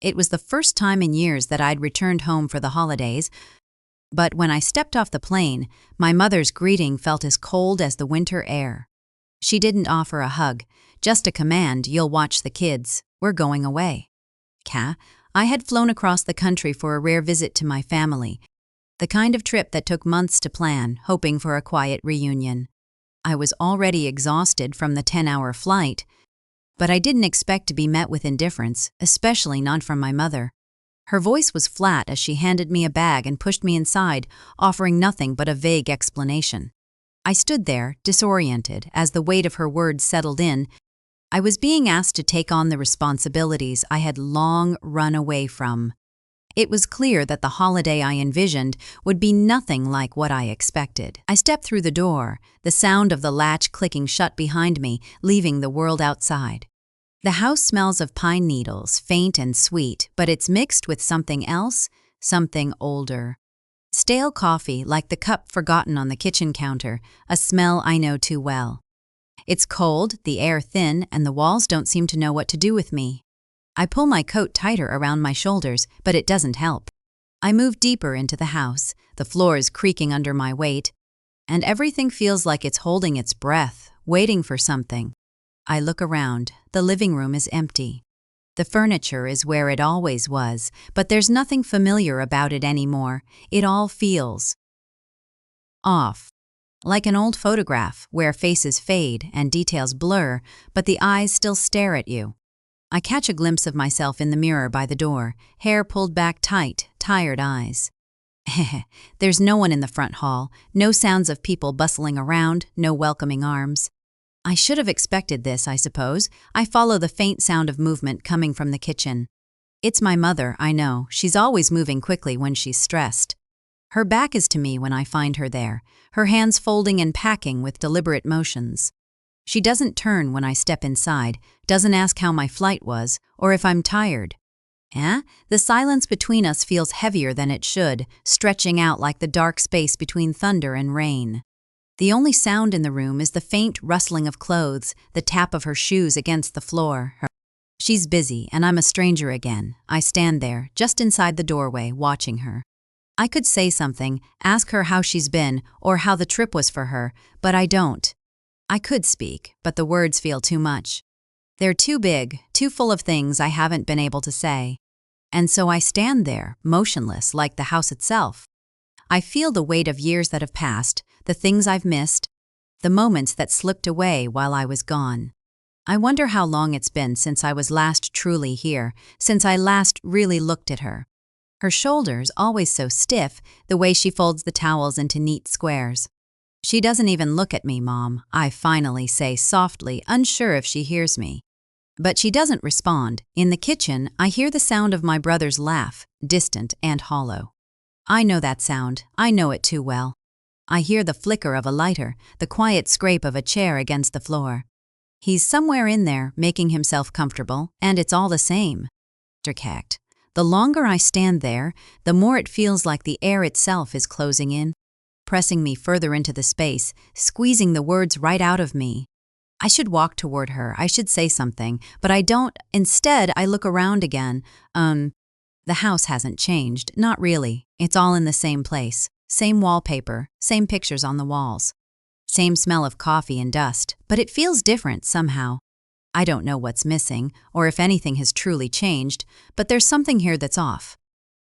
It was the first time in years that I'd returned home for the holidays, but when I stepped off the plane, my mother's greeting felt as cold as the winter air. She didn't offer a hug, just a command, "You'll watch the kids. We're going away." I had flown across the country for a rare visit to my family, the kind of trip that took months to plan, hoping for a quiet reunion. I was already exhausted from the 10-hour flight, but I didn't expect to be met with indifference, especially not from my mother. Her voice was flat as she handed me a bag and pushed me inside, offering nothing but a vague explanation. I stood there, disoriented, as the weight of her words settled in. I was being asked to take on the responsibilities I had long run away from. It was clear that the holiday I envisioned would be nothing like what I expected. I stepped through the door, the sound of the latch clicking shut behind me, leaving the world outside. The house smells of pine needles, faint and sweet, but it's mixed with something else, something older. Stale coffee, like the cup forgotten on the kitchen counter, a smell I know too well. It's cold, the air thin, and the walls don't seem to know what to do with me. I pull my coat tighter around my shoulders, but it doesn't help. I move deeper into the house, the floor is creaking under my weight, and everything feels like it's holding its breath, waiting for something. I look around. The living room is empty. The furniture is where it always was, but there's nothing familiar about it anymore. It all feels off. Like an old photograph where faces fade and details blur, but the eyes still stare at you. I catch a glimpse of myself in the mirror by the door, hair pulled back tight, tired eyes. There's no one in the front hall, no sounds of people bustling around, no welcoming arms. I should have expected this, I suppose. I follow the faint sound of movement coming from the kitchen. It's my mother, I know. She's always moving quickly when she's stressed. Her back is to me when I find her there, her hands folding and packing with deliberate motions. She doesn't turn when I step inside, doesn't ask how my flight was, or if I'm tired. The silence between us feels heavier than it should, stretching out like the dark space between thunder and rain. The only sound in the room is the faint rustling of clothes, the tap of her shoes against the floor. She's busy, and I'm a stranger again. I stand there, just inside the doorway, watching her. I could say something, ask her how she's been, or how the trip was for her, but I don't. I could speak, but the words feel too much. They're too big, too full of things I haven't been able to say. And so I stand there, motionless, like the house itself. I feel the weight of years that have passed, the things I've missed, the moments that slipped away while I was gone. I wonder how long it's been since I was last truly here, since I last really looked at her. Her shoulders, always so stiff, the way she folds the towels into neat squares. "She doesn't even look at me, Mom," I finally say softly, unsure if she hears me. But she doesn't respond. In the kitchen, I hear the sound of my brother's laugh, distant and hollow. I know that sound. I know it too well. I hear the flicker of a lighter, the quiet scrape of a chair against the floor. He's somewhere in there, making himself comfortable, and it's all the same. The longer I stand there, the more it feels like the air itself is closing in, pressing me further into the space, squeezing the words right out of me. I should walk toward her, I should say something, but I don't. Instead, I look around again. The house hasn't changed, not really. It's all in the same place. Same wallpaper, same pictures on the walls. Same smell of coffee and dust, but it feels different somehow. I don't know what's missing, or if anything has truly changed, but there's something here that's off.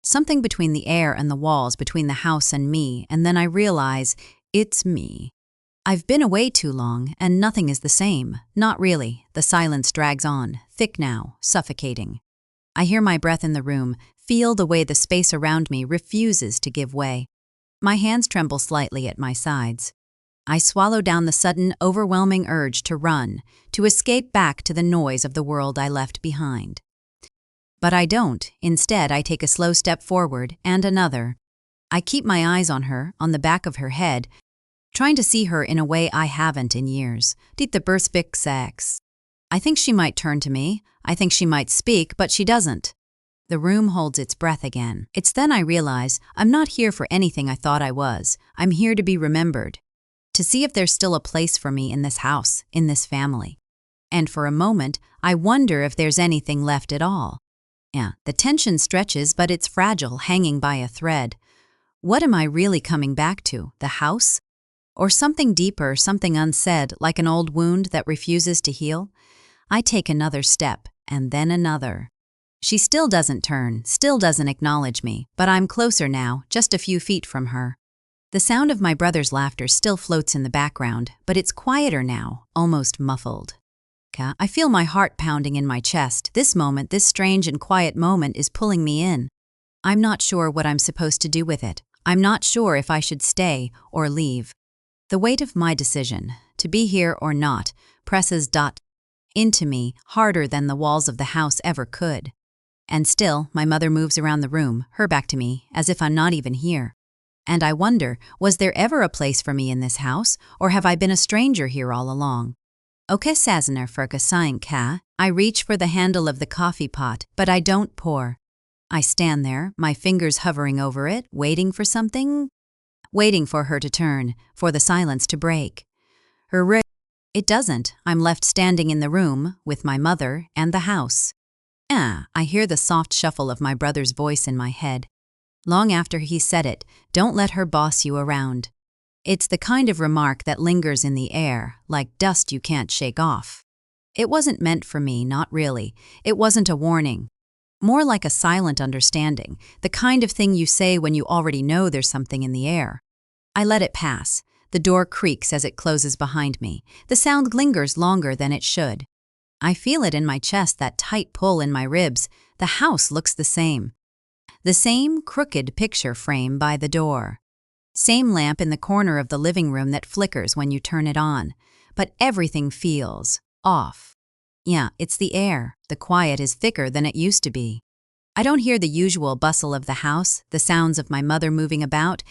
Something between the air and the walls, between the house and me, and then I realize it's me. I've been away too long, and nothing is the same. Not really. The silence drags on, thick now, suffocating. I hear my breath in the room, feel the way the space around me refuses to give way. My hands tremble slightly at my sides. I swallow down the sudden, overwhelming urge to run, to escape back to the noise of the world I left behind. But I don't. Instead, I take a slow step forward, and another. I keep my eyes on her, on the back of her head, trying to see her in a way I haven't in years. I think she might turn to me. I think she might speak, but she doesn't. The room holds its breath again. It's then I realize I'm not here for anything I thought I was. I'm here to be remembered. To see if there's still a place for me in this house, in this family. And for a moment, I wonder if there's anything left at all. Yeah, the tension stretches, but it's fragile, hanging by a thread. What am I really coming back to? The house? Or something deeper, something unsaid, like an old wound that refuses to heal? I take another step, and then another. She still doesn't turn, still doesn't acknowledge me, but I'm closer now, just a few feet from her. The sound of my brother's laughter still floats in the background, but it's quieter now, almost muffled. I feel my heart pounding in my chest. This moment, this strange and quiet moment, is pulling me in. I'm not sure what I'm supposed to do with it. I'm not sure if I should stay or leave. The weight of my decision, to be here or not, presses into me harder than the walls of the house ever could. And still, my mother moves around the room, her back to me, as if I'm not even here. And I wonder, was there ever a place for me in this house, or have I been a stranger here all along? Okay, Sazner Ferguson ka. I reach for the handle of the coffee pot, but I don't pour. I stand there, my fingers hovering over it, waiting for something. Waiting for her to turn, for the silence to break. It doesn't. I'm left standing in the room, with my mother and the house. I hear the soft shuffle of my brother's voice in my head. Long after he said it, don't let her boss you around. It's the kind of remark that lingers in the air, like dust you can't shake off. It wasn't meant for me, not really. It wasn't a warning. More like a silent understanding, the kind of thing you say when you already know there's something in the air. I let it pass. The door creaks as it closes behind me. The sound lingers longer than it should. I feel it in my chest, that tight pull in my ribs. The house looks the same. The same crooked picture frame by the door. Same lamp in the corner of the living room that flickers when you turn it on. But everything feels off. Yeah, it's the air. The quiet is thicker than it used to be. I don't hear the usual bustle of the house, the sounds of my mother moving about,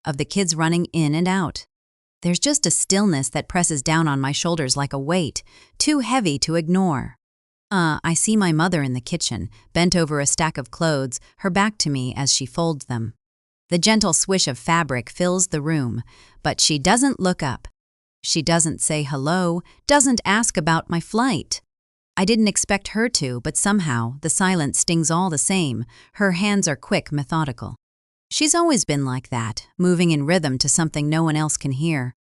of the kids running in and out. There's just a stillness that presses down on my shoulders like a weight, too heavy to ignore. I see my mother in the kitchen, bent over a stack of clothes, her back to me as she folds them. The gentle swish of fabric fills the room, but she doesn't look up. She doesn't say hello, doesn't ask about my flight. I didn't expect her to, but somehow the silence stings all the same. Her hands are quick, methodical. She's always been like that, moving in rhythm to something no one else can hear.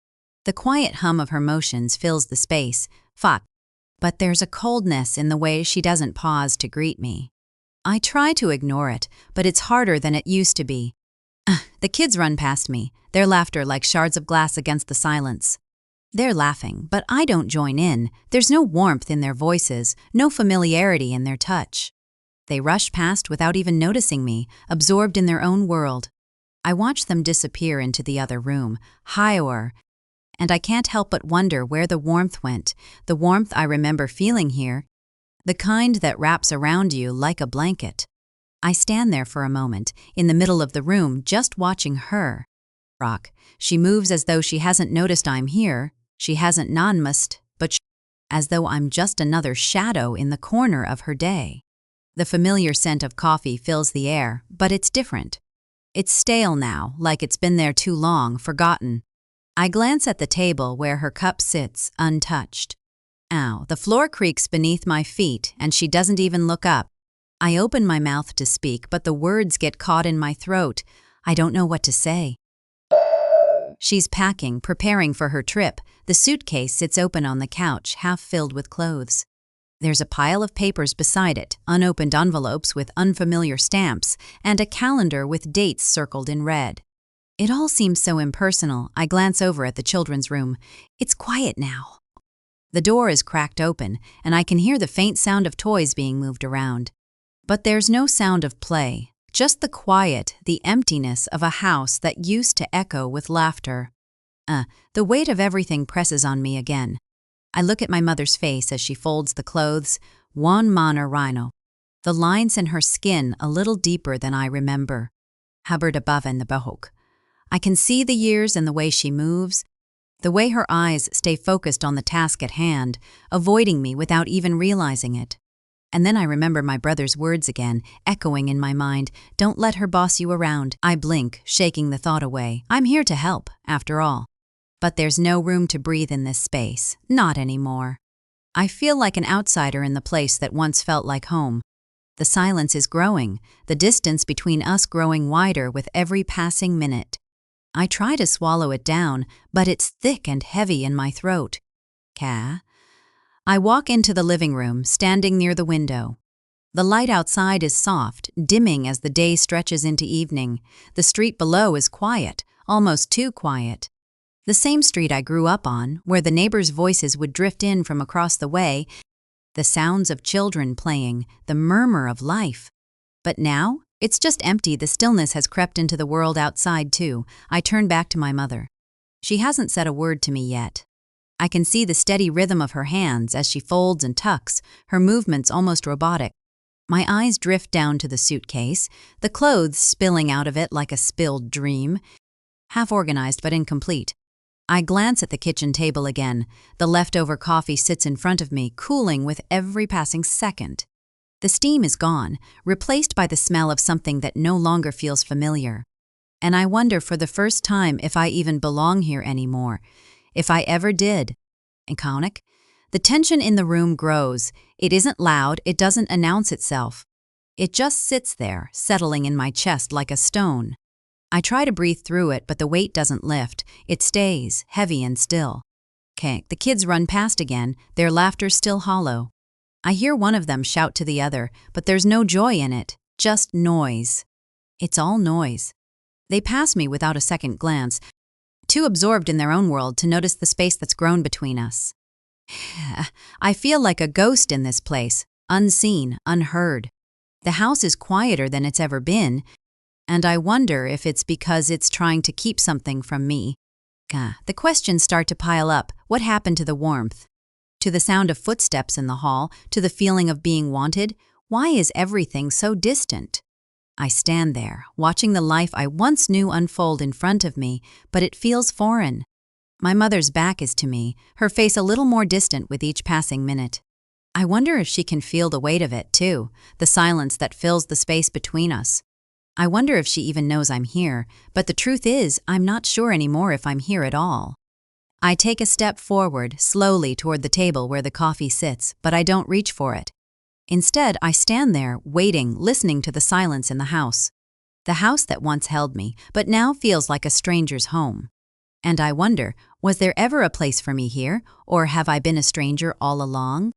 The quiet hum of her motions fills the space. But there's a coldness in the way she doesn't pause to greet me. I try to ignore it, but it's harder than it used to be. The kids run past me, their laughter like shards of glass against the silence. They're laughing, but I don't join in. There's no warmth in their voices, no familiarity in their touch. They rush past without even noticing me, absorbed in their own world. I watch them disappear into the other room, higher, and I can't help but wonder where the warmth went, the warmth I remember feeling here, the kind that wraps around you like a blanket. I stand there for a moment, in the middle of the room, just watching her. She moves as though she hasn't noticed I'm here. She hasn't noticed, but as though I'm just another shadow in the corner of her day. The familiar scent of coffee fills the air, but it's different. It's stale now, like it's been there too long, forgotten. I glance at the table where her cup sits, untouched. The floor creaks beneath my feet, and she doesn't even look up. I open my mouth to speak, but the words get caught in my throat. I don't know what to say. She's packing, preparing for her trip. The suitcase sits open on the couch, half filled with clothes. There's a pile of papers beside it, unopened envelopes with unfamiliar stamps, and a calendar with dates circled in red. It all seems so impersonal. I glance over at the children's room. It's quiet now. The door is cracked open, and I can hear the faint sound of toys being moved around. But there's no sound of play, just the quiet, the emptiness of a house that used to echo with laughter. The weight of everything presses on me again. I look at my mother's face as she folds the clothes, one manor rhino. The lines in her skin a little deeper than I remember. Hubbard above in the bahok. I can see the years in the way she moves, the way her eyes stay focused on the task at hand, avoiding me without even realizing it. And then I remember my brother's words again, echoing in my mind, "Don't let her boss you around." I blink, shaking the thought away. I'm here to help, after all. But there's no room to breathe in this space, not anymore. I feel like an outsider in the place that once felt like home. The silence is growing, the distance between us growing wider with every passing minute. I try to swallow it down, but it's thick and heavy in my throat. I walk into the living room, standing near the window. The light outside is soft, dimming as the day stretches into evening. The street below is quiet, almost too quiet. The same street I grew up on, where the neighbors' voices would drift in from across the way, the sounds of children playing, the murmur of life. But now, it's just empty. The stillness has crept into the world outside too. I turn back to my mother. She hasn't said a word to me yet. I can see the steady rhythm of her hands as she folds and tucks, her movements almost robotic. My eyes drift down to the suitcase, the clothes spilling out of it like a spilled dream, half organized but incomplete. I glance at the kitchen table again. The leftover coffee sits in front of me, cooling with every passing second. The steam is gone, replaced by the smell of something that no longer feels familiar. And I wonder for the first time if I even belong here anymore. If I ever did. Iconic? The tension in the room grows. It isn't loud, it doesn't announce itself. It just sits there, settling in my chest like a stone. I try to breathe through it, but the weight doesn't lift. It stays, heavy and still. The kids run past again, their laughter still hollow. I hear one of them shout to the other, but there's no joy in it, just noise. It's all noise. They pass me without a second glance, too absorbed in their own world to notice the space that's grown between us. I feel like a ghost in this place, unseen, unheard. The house is quieter than it's ever been, and I wonder if it's because it's trying to keep something from me. The questions start to pile up. What happened to the warmth? To the sound of footsteps in the hall? To the feeling of being wanted? Why is everything so distant? I stand there, watching the life I once knew unfold in front of me, but it feels foreign. My mother's back is to me, her face a little more distant with each passing minute. I wonder if she can feel the weight of it, too, the silence that fills the space between us. I wonder if she even knows I'm here, but the truth is, I'm not sure anymore if I'm here at all. I take a step forward, slowly toward the table where the coffee sits, but I don't reach for it. Instead, I stand there, waiting, listening to the silence in the house. The house that once held me, but now feels like a stranger's home. And I wonder, was there ever a place for me here, or have I been a stranger all along?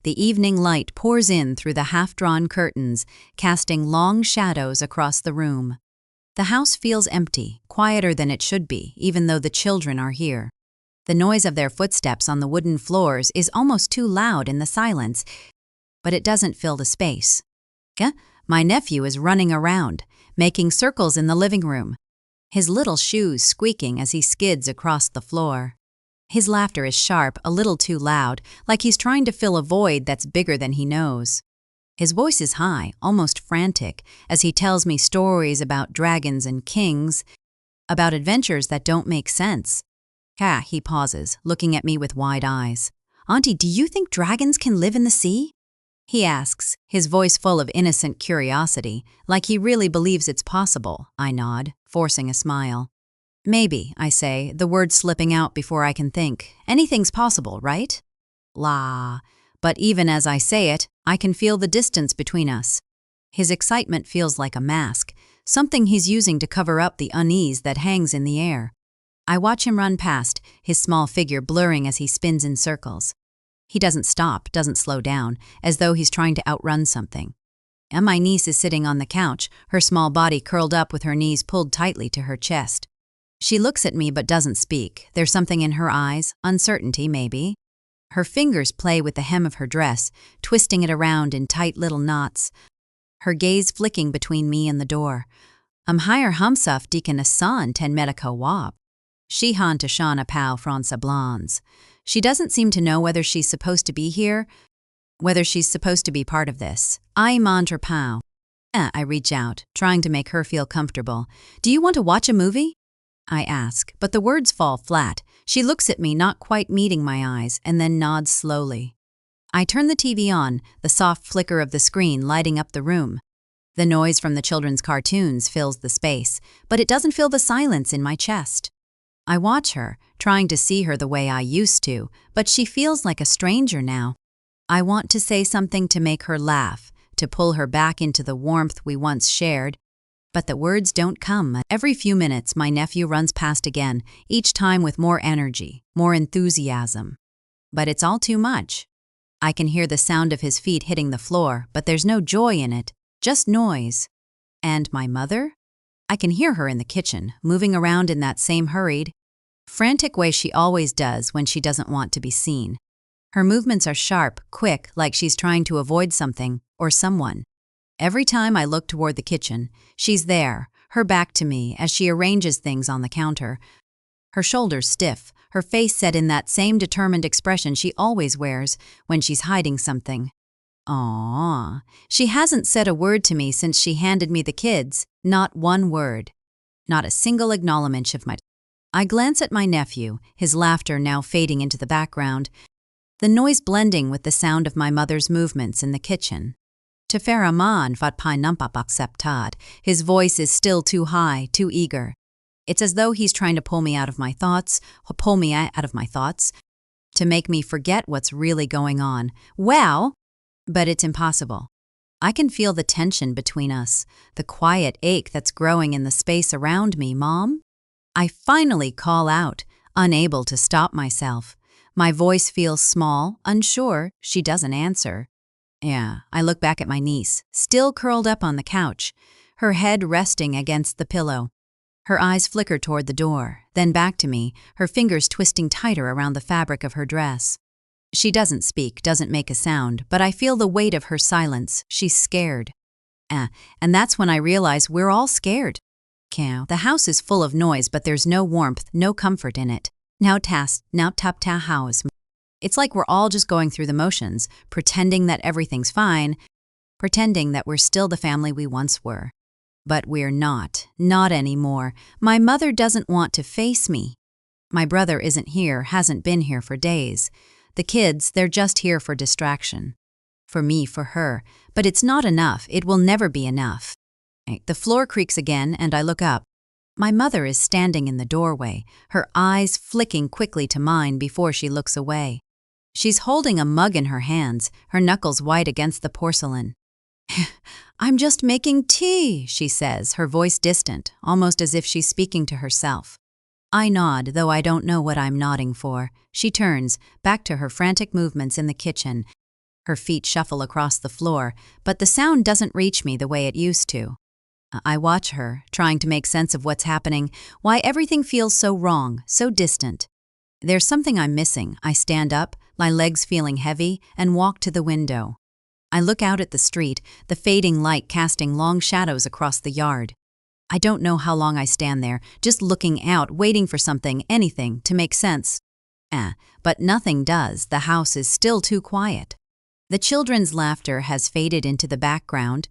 The evening light pours in through the half-drawn curtains, casting long shadows across the room. The house feels empty, quieter than it should be, even though the children are here. The noise of their footsteps on the wooden floors is almost too loud in the silence, but it doesn't fill the space. My nephew is running around, making circles in the living room, his little shoes squeaking as he skids across the floor. His laughter is sharp, a little too loud, like he's trying to fill a void that's bigger than he knows. His voice is high, almost frantic, as he tells me stories about dragons and kings, about adventures that don't make sense. He pauses, looking at me with wide eyes. "Auntie, do you think dragons can live in the sea?" He asks, his voice full of innocent curiosity, like he really believes it's possible. I nod, forcing a smile. "Maybe," I say, the words slipping out before I can think. "Anything's possible, right?" But even as I say it, I can feel the distance between us. His excitement feels like a mask, something he's using to cover up the unease that hangs in the air. I watch him run past, his small figure blurring as he spins in circles. He doesn't stop, doesn't slow down, as though he's trying to outrun something. And my niece is sitting on the couch, her small body curled up with her knees pulled tightly to her chest. She looks at me but doesn't speak. There's something in her eyes, uncertainty maybe. Her fingers play with the hem of her dress, twisting it around in tight little knots, her gaze flicking between me and the door. Higher humsuf deacon asan ten medico wab. She han to shana pau franca blans. She doesn't seem to know whether she's supposed to be here, whether she's supposed to be part of this. I mantra pau. I reach out, trying to make her feel comfortable. "Do you want to watch a movie?" I ask, but the words fall flat. She looks at me, not quite meeting my eyes, and then nods slowly. I turn the TV on, the soft flicker of the screen lighting up the room. The noise from the children's cartoons fills the space, but it doesn't fill the silence in my chest. I watch her, trying to see her the way I used to, but she feels like a stranger now. I want to say something to make her laugh, to to pull her back into the warmth we once shared. But the words don't come. Every few minutes, my nephew runs past again, each time with more energy, more enthusiasm. But it's all too much. I can hear the sound of his feet hitting the floor, but there's no joy in it, just noise. And my mother? I can hear her in the kitchen, moving around in that same hurried, frantic way she always does when she doesn't want to be seen. Her movements are sharp, quick, like she's trying to avoid something or someone. Every time I look toward the kitchen, she's there, her back to me as she arranges things on the counter. Her shoulders stiff, her face set in that same determined expression she always wears when she's hiding something. Aww, she hasn't said a word to me since she handed me the kids, not one word. Not a single acknowledgement of my... I glance at my nephew, his laughter now fading into the background, the noise blending with the sound of my mother's movements in the kitchen. Teferaman vat pai numpap acceptad. His voice is still too high, too eager. It's as though he's trying to pull me out of my thoughts, to make me forget what's really going on. Wow! But it's impossible. I can feel the tension between us, the quiet ache that's growing in the space around me, Mom. I finally call out, unable to stop myself. My voice feels small, unsure. She doesn't answer. Yeah, I look back at my niece, still curled up on the couch, her head resting against the pillow. Her eyes flicker toward the door, then back to me, her fingers twisting tighter around the fabric of her dress. She doesn't speak, doesn't make a sound, but I feel the weight of her silence. She's scared. And that's when I realize we're all scared. The house is full of noise, but there's no warmth, no comfort in it. Now tap ta house. It's like we're all just going through the motions, pretending that everything's fine, pretending that we're still the family we once were. But we're not anymore. My mother doesn't want to face me. My brother isn't here, hasn't been here for days. The kids, they're just here for distraction. For me, for her. But it's not enough. It will never be enough. The floor creaks again, and I look up. My mother is standing in the doorway, her eyes flicking quickly to mine before she looks away. She's holding a mug in her hands, her knuckles white against the porcelain. I'm just making tea, she says, her voice distant, almost as if she's speaking to herself. I nod, though I don't know what I'm nodding for. She turns, back to her frantic movements in the kitchen. Her feet shuffle across the floor, but the sound doesn't reach me the way it used to. I watch her, trying to make sense of what's happening, why everything feels so wrong, so distant. There's something I'm missing. I stand up, my legs feeling heavy, and walk to the window. I look out at the street, the fading light casting long shadows across the yard. I don't know how long I stand there, just looking out, waiting for something, anything, to make sense. But nothing does. The house is still too quiet. The children's laughter has faded into the background.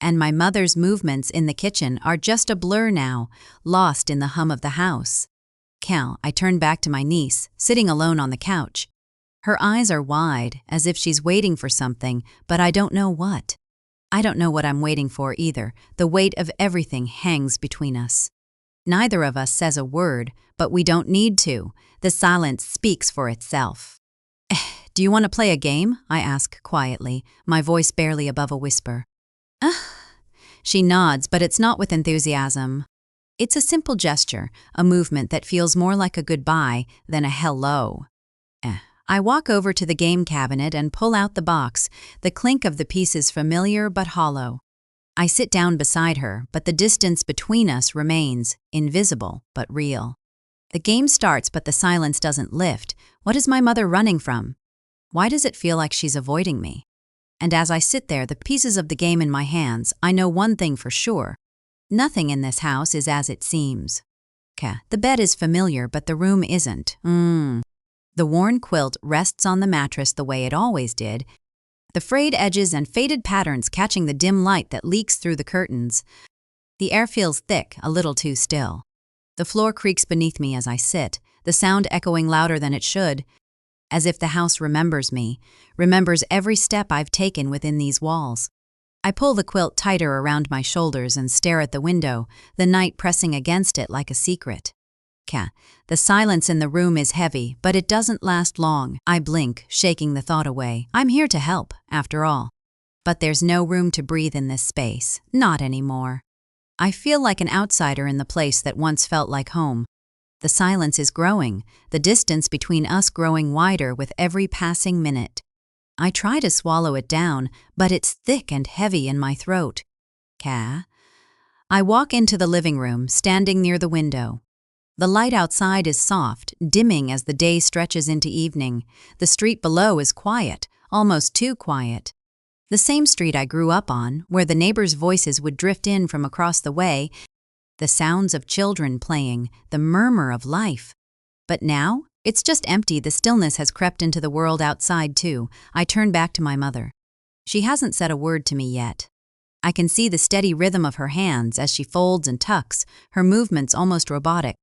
And my mother's movements in the kitchen are just a blur now, lost in the hum of the house. I turn back to my niece, sitting alone on the couch. Her eyes are wide, as if she's waiting for something, but I don't know what. I don't know what I'm waiting for either. The weight of everything hangs between us. Neither of us says a word, but we don't need to. The silence speaks for itself. Do you want to play a game? I ask quietly, my voice barely above a whisper. She nods, but it's not with enthusiasm. It's a simple gesture, a movement that feels more like a goodbye than a hello. I walk over to the game cabinet and pull out the box, the clink of the pieces familiar but hollow. I sit down beside her, but the distance between us remains, invisible but real. The game starts, but the silence doesn't lift. What is my mother running from? Why does it feel like she's avoiding me? And as I sit there, the pieces of the game in my hands, I know one thing for sure. Nothing in this house is as it seems. The bed is familiar, but the room isn't. The worn quilt rests on the mattress the way it always did, the frayed edges and faded patterns catching the dim light that leaks through the curtains. The air feels thick, a little too still. The floor creaks beneath me as I sit, the sound echoing louder than it should, as if the house remembers me, remembers every step I've taken within these walls. I pull the quilt tighter around my shoulders and stare at the window, the night pressing against it like a secret. The silence in the room is heavy, but it doesn't last long. I blink, shaking the thought away. I'm here to help, after all. But there's no room to breathe in this space, not anymore. I feel like an outsider in the place that once felt like home. The silence is growing, the distance between us growing wider with every passing minute. I try to swallow it down, but it's thick and heavy in my throat. I walk into the living room, standing near the window. The light outside is soft, dimming as the day stretches into evening. The street below is quiet, almost too quiet. The same street I grew up on, where the neighbors' voices would drift in from across the way, the sounds of children playing, the murmur of life. But now, it's just empty. The stillness has crept into the world outside too. I turn back to my mother. She hasn't said a word to me yet. I can see the steady rhythm of her hands as she folds and tucks, her movements almost robotic.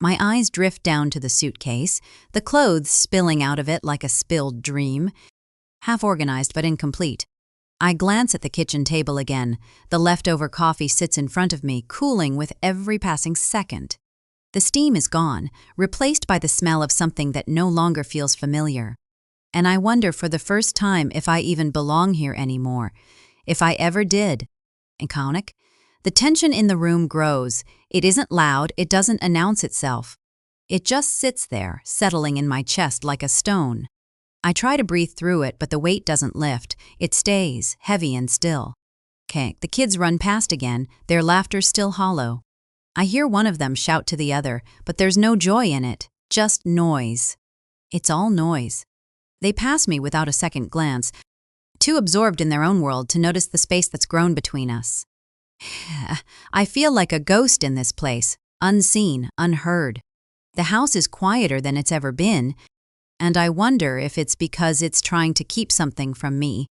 My eyes drift down to the suitcase, the clothes spilling out of it like a spilled dream, half organized but incomplete. I glance at the kitchen table again. The leftover coffee sits in front of me, cooling with every passing second. The steam is gone, replaced by the smell of something that no longer feels familiar. And I wonder for the first time if I even belong here anymore, if I ever did. Iconic? The tension in the room grows. It isn't loud, it doesn't announce itself. It just sits there, settling in my chest like a stone. I try to breathe through it, but the weight doesn't lift. It stays, heavy and still. The kids run past again, their laughter still hollow. I hear one of them shout to the other, but there's no joy in it, just noise. It's all noise. They pass me without a second glance, too absorbed in their own world to notice the space that's grown between us. I feel like a ghost in this place, unseen, unheard. The house is quieter than it's ever been, and I wonder if it's because it's trying to keep something from me.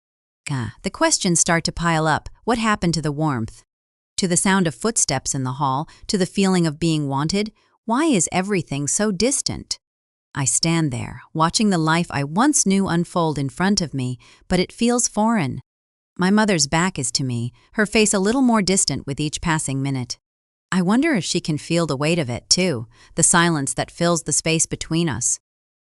The questions start to pile up. What happened to the warmth? To the sound of footsteps in the hall? To the feeling of being wanted? Why is everything so distant? I stand there, watching the life I once knew unfold in front of me, but it feels foreign. My mother's back is to me, her face a little more distant with each passing minute. I wonder if she can feel the weight of it, too, the silence that fills the space between us.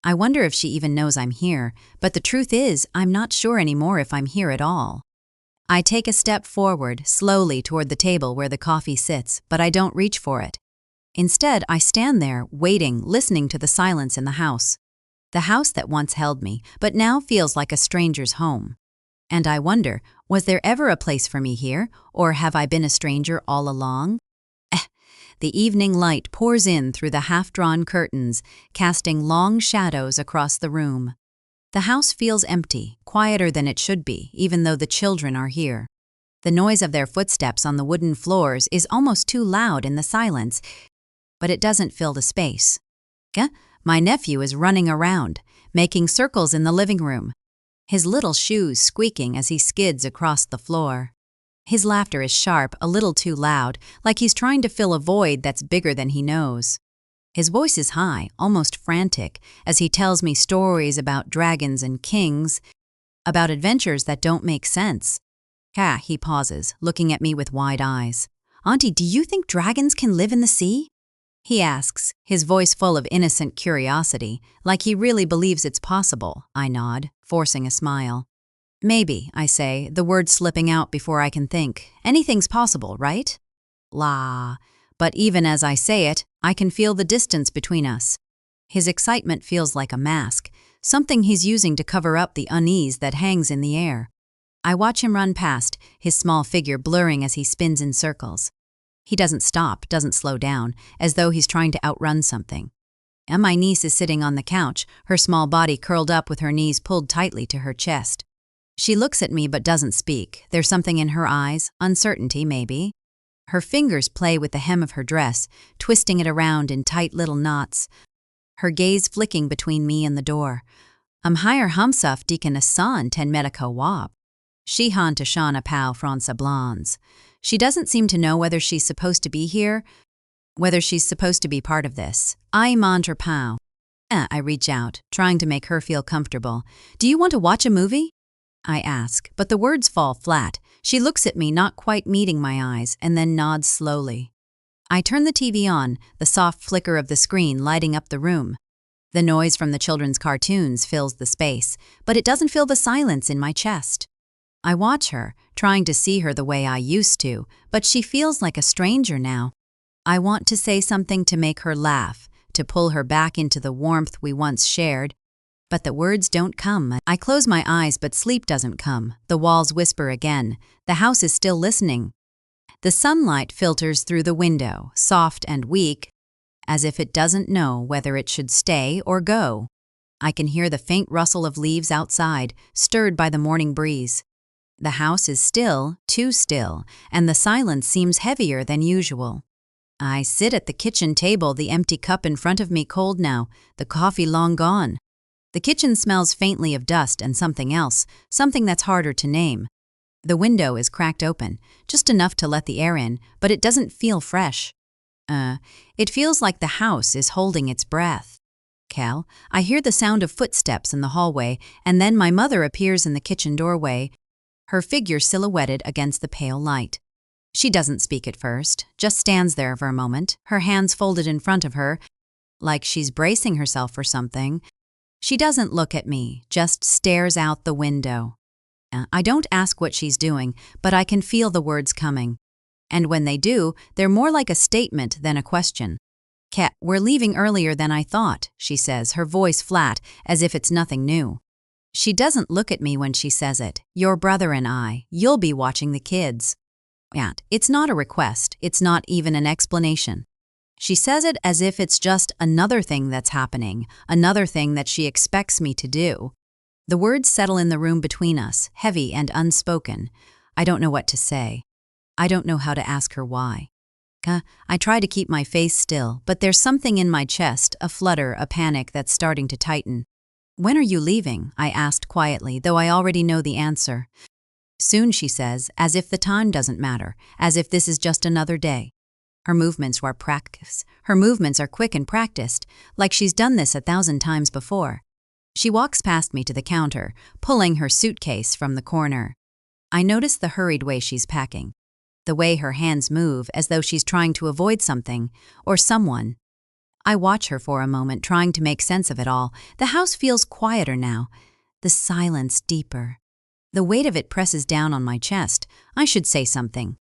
I wonder if she even knows I'm here, but the truth is, I'm not sure anymore if I'm here at all. I take a step forward, slowly toward the table where the coffee sits, but I don't reach for it. Instead, I stand there, waiting, listening to the silence in the house. The house that once held me, but now feels like a stranger's home. And I wonder, was there ever a place for me here, or have I been a stranger all along? The evening light pours in through the half-drawn curtains, casting long shadows across the room. The house feels empty, quieter than it should be, even though the children are here. The noise of their footsteps on the wooden floors is almost too loud in the silence, but it doesn't fill the space. My nephew is running around, making circles in the living room, his little shoes squeaking as he skids across the floor. His laughter is sharp, a little too loud, like he's trying to fill a void that's bigger than he knows. His voice is high, almost frantic, as he tells me stories about dragons and kings, about adventures that don't make sense. He pauses, looking at me with wide eyes. "Auntie, do you think dragons can live in the sea?" He asks, his voice full of innocent curiosity, like he really believes it's possible. I nod, forcing a smile. "Maybe," I say, the words slipping out before I can think. "Anything's possible, right?" But even as I say it, I can feel the distance between us. His excitement feels like a mask, something he's using to cover up the unease that hangs in the air. I watch him run past, his small figure blurring as he spins in circles. He doesn't stop, doesn't slow down, as though he's trying to outrun something. And my niece is sitting on the couch, her small body curled up with her knees pulled tightly to her chest. She looks at me but doesn't speak. There's something in her eyes, uncertainty maybe. Her fingers play with the hem of her dress, twisting it around in tight little knots, her gaze flicking between me and the door. Higher Hamsaf Deacon Asan ten Medica Wab. Shihan Tashana Pau Franca Blans. She doesn't seem to know whether she's supposed to be here, whether she's supposed to be part of this. I mantra Pau. I reach out, trying to make her feel comfortable. "Do you want to watch a movie?" I ask, but the words fall flat. She looks at me, not quite meeting my eyes, and then nods slowly. I turn the TV on, the soft flicker of the screen lighting up the room. The noise from the children's cartoons fills the space, but it doesn't fill the silence in my chest. I watch her, trying to see her the way I used to, but she feels like a stranger now. I want to say something to make her laugh, to pull her back into the warmth we once shared, but the words don't come. I close my eyes, but sleep doesn't come. The walls whisper again. The house is still listening. The sunlight filters through the window, soft and weak, as if it doesn't know whether it should stay or go. I can hear the faint rustle of leaves outside, stirred by the morning breeze. The house is still, too still, and the silence seems heavier than usual. I sit at the kitchen table, the empty cup in front of me cold now, the coffee long gone. The kitchen smells faintly of dust and something else, something that's harder to name. The window is cracked open, just enough to let the air in, but it doesn't feel fresh. It feels like the house is holding its breath. Cal, I hear the sound of footsteps in the hallway, and then my mother appears in the kitchen doorway, her figure silhouetted against the pale light. She doesn't speak at first, just stands there for a moment, her hands folded in front of her, like she's bracing herself for something. She doesn't look at me, just stares out the window. I don't ask what she's doing, but I can feel the words coming. And when they do, they're more like a statement than a question. "Kat, we're leaving earlier than I thought," she says, her voice flat, as if it's nothing new. She doesn't look at me when she says it. "Your brother and you'll be watching the kids." And it's not a request, it's not even an explanation. She says it as if it's just another thing that's happening, another thing that she expects me to do. The words settle in the room between us, heavy and unspoken. I don't know what to say. I don't know how to ask her why. I try to keep my face still, but there's something in my chest, a flutter, a panic that's starting to tighten. "When are you leaving?" I asked quietly, though I already know the answer. "Soon," she says, as if the time doesn't matter, as if this is just another day. Her movements are practice. Her movements are quick and practiced, like she's done this 1,000 times before. She walks past me to the counter, pulling her suitcase from the corner. I notice the hurried way she's packing, the way her hands move as though she's trying to avoid something or someone. I watch her for a moment, trying to make sense of it all. The house feels quieter now, the silence deeper. The weight of it presses down on my chest. I should say something.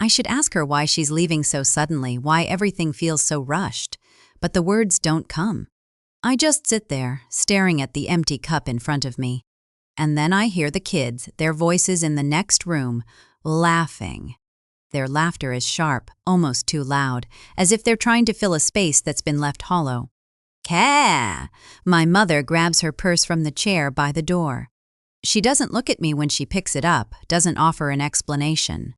I should ask her why she's leaving so suddenly, why everything feels so rushed. But the words don't come. I just sit there, staring at the empty cup in front of me. And then I hear the kids, their voices in the next room, laughing. Their laughter is sharp, almost too loud, as if they're trying to fill a space that's been left hollow. "Ka!" My mother grabs her purse from the chair by the door. She doesn't look at me when she picks it up, doesn't offer an explanation.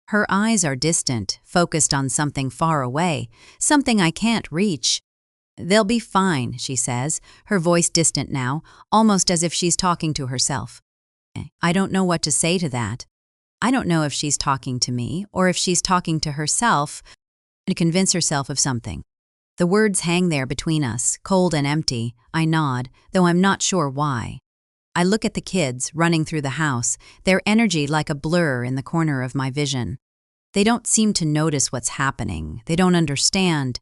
Her eyes are distant, focused on something far away, something I can't reach. "They'll be fine," she says, her voice distant now, almost as if she's talking to herself. I don't know what to say to that. I don't know if she's talking to me or if she's talking to herself to convince herself of something. The words hang there between us, cold and empty. I nod, though I'm not sure why. I look at the kids running through the house, their energy like a blur in the corner of my vision. They don't seem to notice what's happening. They don't understand.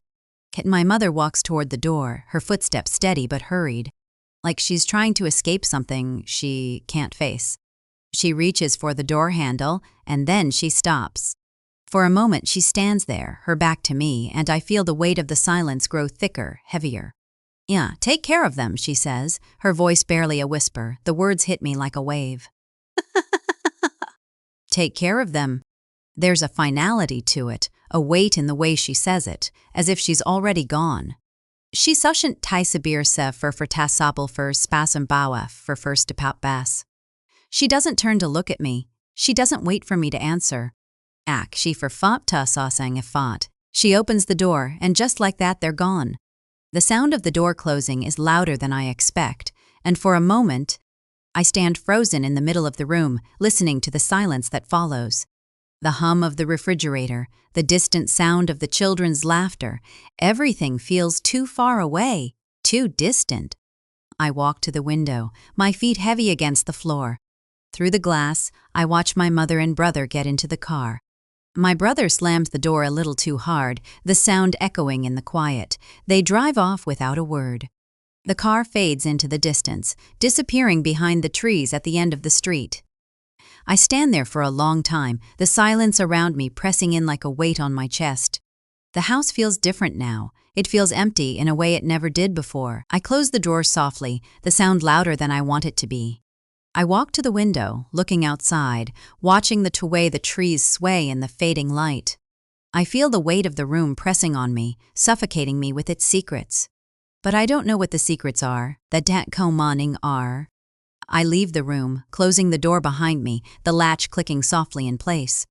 My mother walks toward the door, her footsteps steady but hurried, like she's trying to escape something she can't face. She reaches for the door handle, and then she stops. For a moment she stands there, her back to me, and I feel the weight of the silence grow thicker, heavier. "Yeah, take care of them," she says, her voice barely a whisper. The words hit me like a wave. Take care of them. There's a finality to it, a weight in the way she says it, as if she's already gone. She sushent tysabirse for tasabel for spasm bawaf for first depout bass. She doesn't turn to look at me. She doesn't wait for me to answer. She for fop ta sasang ifat. She opens the door, and just like that they're gone. The sound of the door closing is louder than I expect, and for a moment, I stand frozen in the middle of the room, listening to the silence that follows. The hum of the refrigerator, the distant sound of the children's laughter, everything feels too far away, too distant. I walk to the window, my feet heavy against the floor. Through the glass, I watch my mother and brother get into the car. My brother slams the door a little too hard, the sound echoing in the quiet. They drive off without a word. The car fades into the distance, disappearing behind the trees at the end of the street. I stand there for a long time, the silence around me pressing in like a weight on my chest. The house feels different now. It feels empty in a way it never did before. I close the door softly, the sound louder than I want it to be. I walk to the window, looking outside, watching the way the trees sway in the fading light. I feel the weight of the room pressing on me, suffocating me with its secrets. But I don't know what the secrets are, that dat ko maning are. I leave the room, closing the door behind me, the latch clicking softly in place.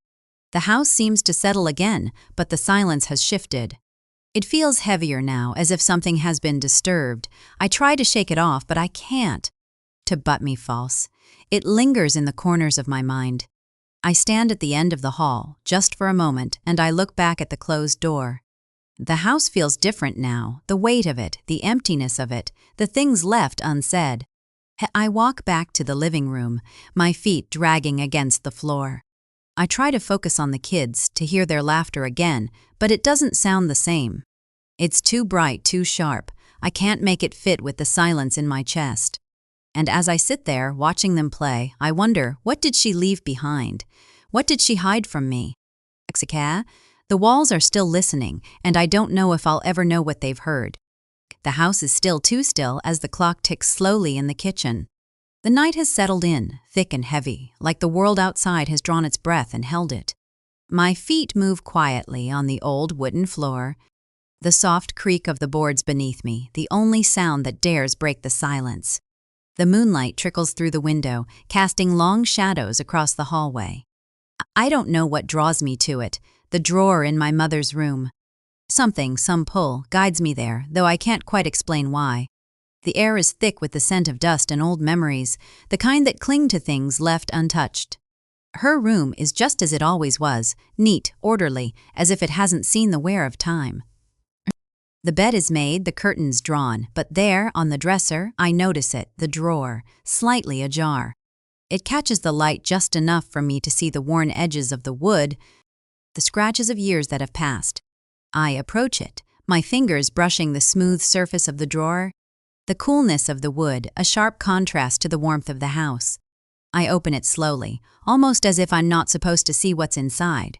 The house seems to settle again, but the silence has shifted. It feels heavier now, as if something has been disturbed. I try to shake it off, but I can't. To butt me false. It lingers in the corners of my mind. I stand at the end of the hall, just for a moment, and I look back at the closed door. The house feels different now, the weight of it, the emptiness of it, the things left unsaid. I walk back to the living room, my feet dragging against the floor. I try to focus on the kids, to hear their laughter again, but it doesn't sound the same. It's too bright, too sharp. I can't make it fit with the silence in my chest. And as I sit there, watching them play, I wonder, what did she leave behind? What did she hide from me? The walls are still listening, and I don't know if I'll ever know what they've heard. The house is still too still as the clock ticks slowly in the kitchen. The night has settled in, thick and heavy, like the world outside has drawn its breath and held it. My feet move quietly on the old wooden floor. The soft creak of the boards beneath me, the only sound that dares break the silence. The moonlight trickles through the window, casting long shadows across the hallway. I don't know what draws me to it, the drawer in my mother's room. Something, some pull, guides me there, though I can't quite explain why. The air is thick with the scent of dust and old memories, the kind that cling to things left untouched. Her room is just as it always was, neat, orderly, as if it hasn't seen the wear of time. The bed is made, the curtains drawn, but there, on the dresser, I notice it, the drawer, slightly ajar. It catches the light just enough for me to see the worn edges of the wood, the scratches of years that have passed. I approach it, my fingers brushing the smooth surface of the drawer. The coolness of the wood, a sharp contrast to the warmth of the house. I open it slowly, almost as if I'm not supposed to see what's inside.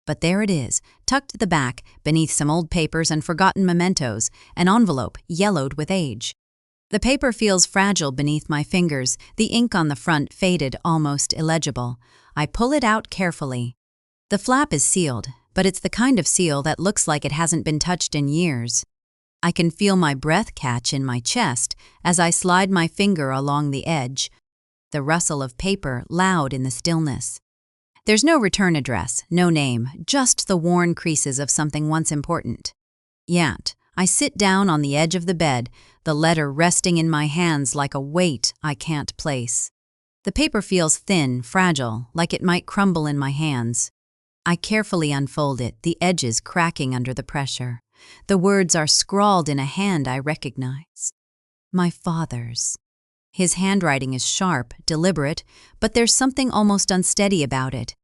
But there it is, tucked at the back, beneath some old papers and forgotten mementos, an envelope yellowed with age. The paper feels fragile beneath my fingers, the ink on the front faded, almost illegible. I pull it out carefully. The flap is sealed, but it's the kind of seal that looks like it hasn't been touched in years. I can feel my breath catch in my chest as I slide my finger along the edge, the rustle of paper loud in the stillness. There's no return address, no name, just the worn creases of something once important. Yet, I sit down on the edge of the bed, the letter resting in my hands like a weight I can't place. The paper feels thin, fragile, like it might crumble in my hands. I carefully unfold it, the edges cracking under the pressure. The words are scrawled in a hand I recognize. My father's. His handwriting is sharp, deliberate, but there's something almost unsteady about it.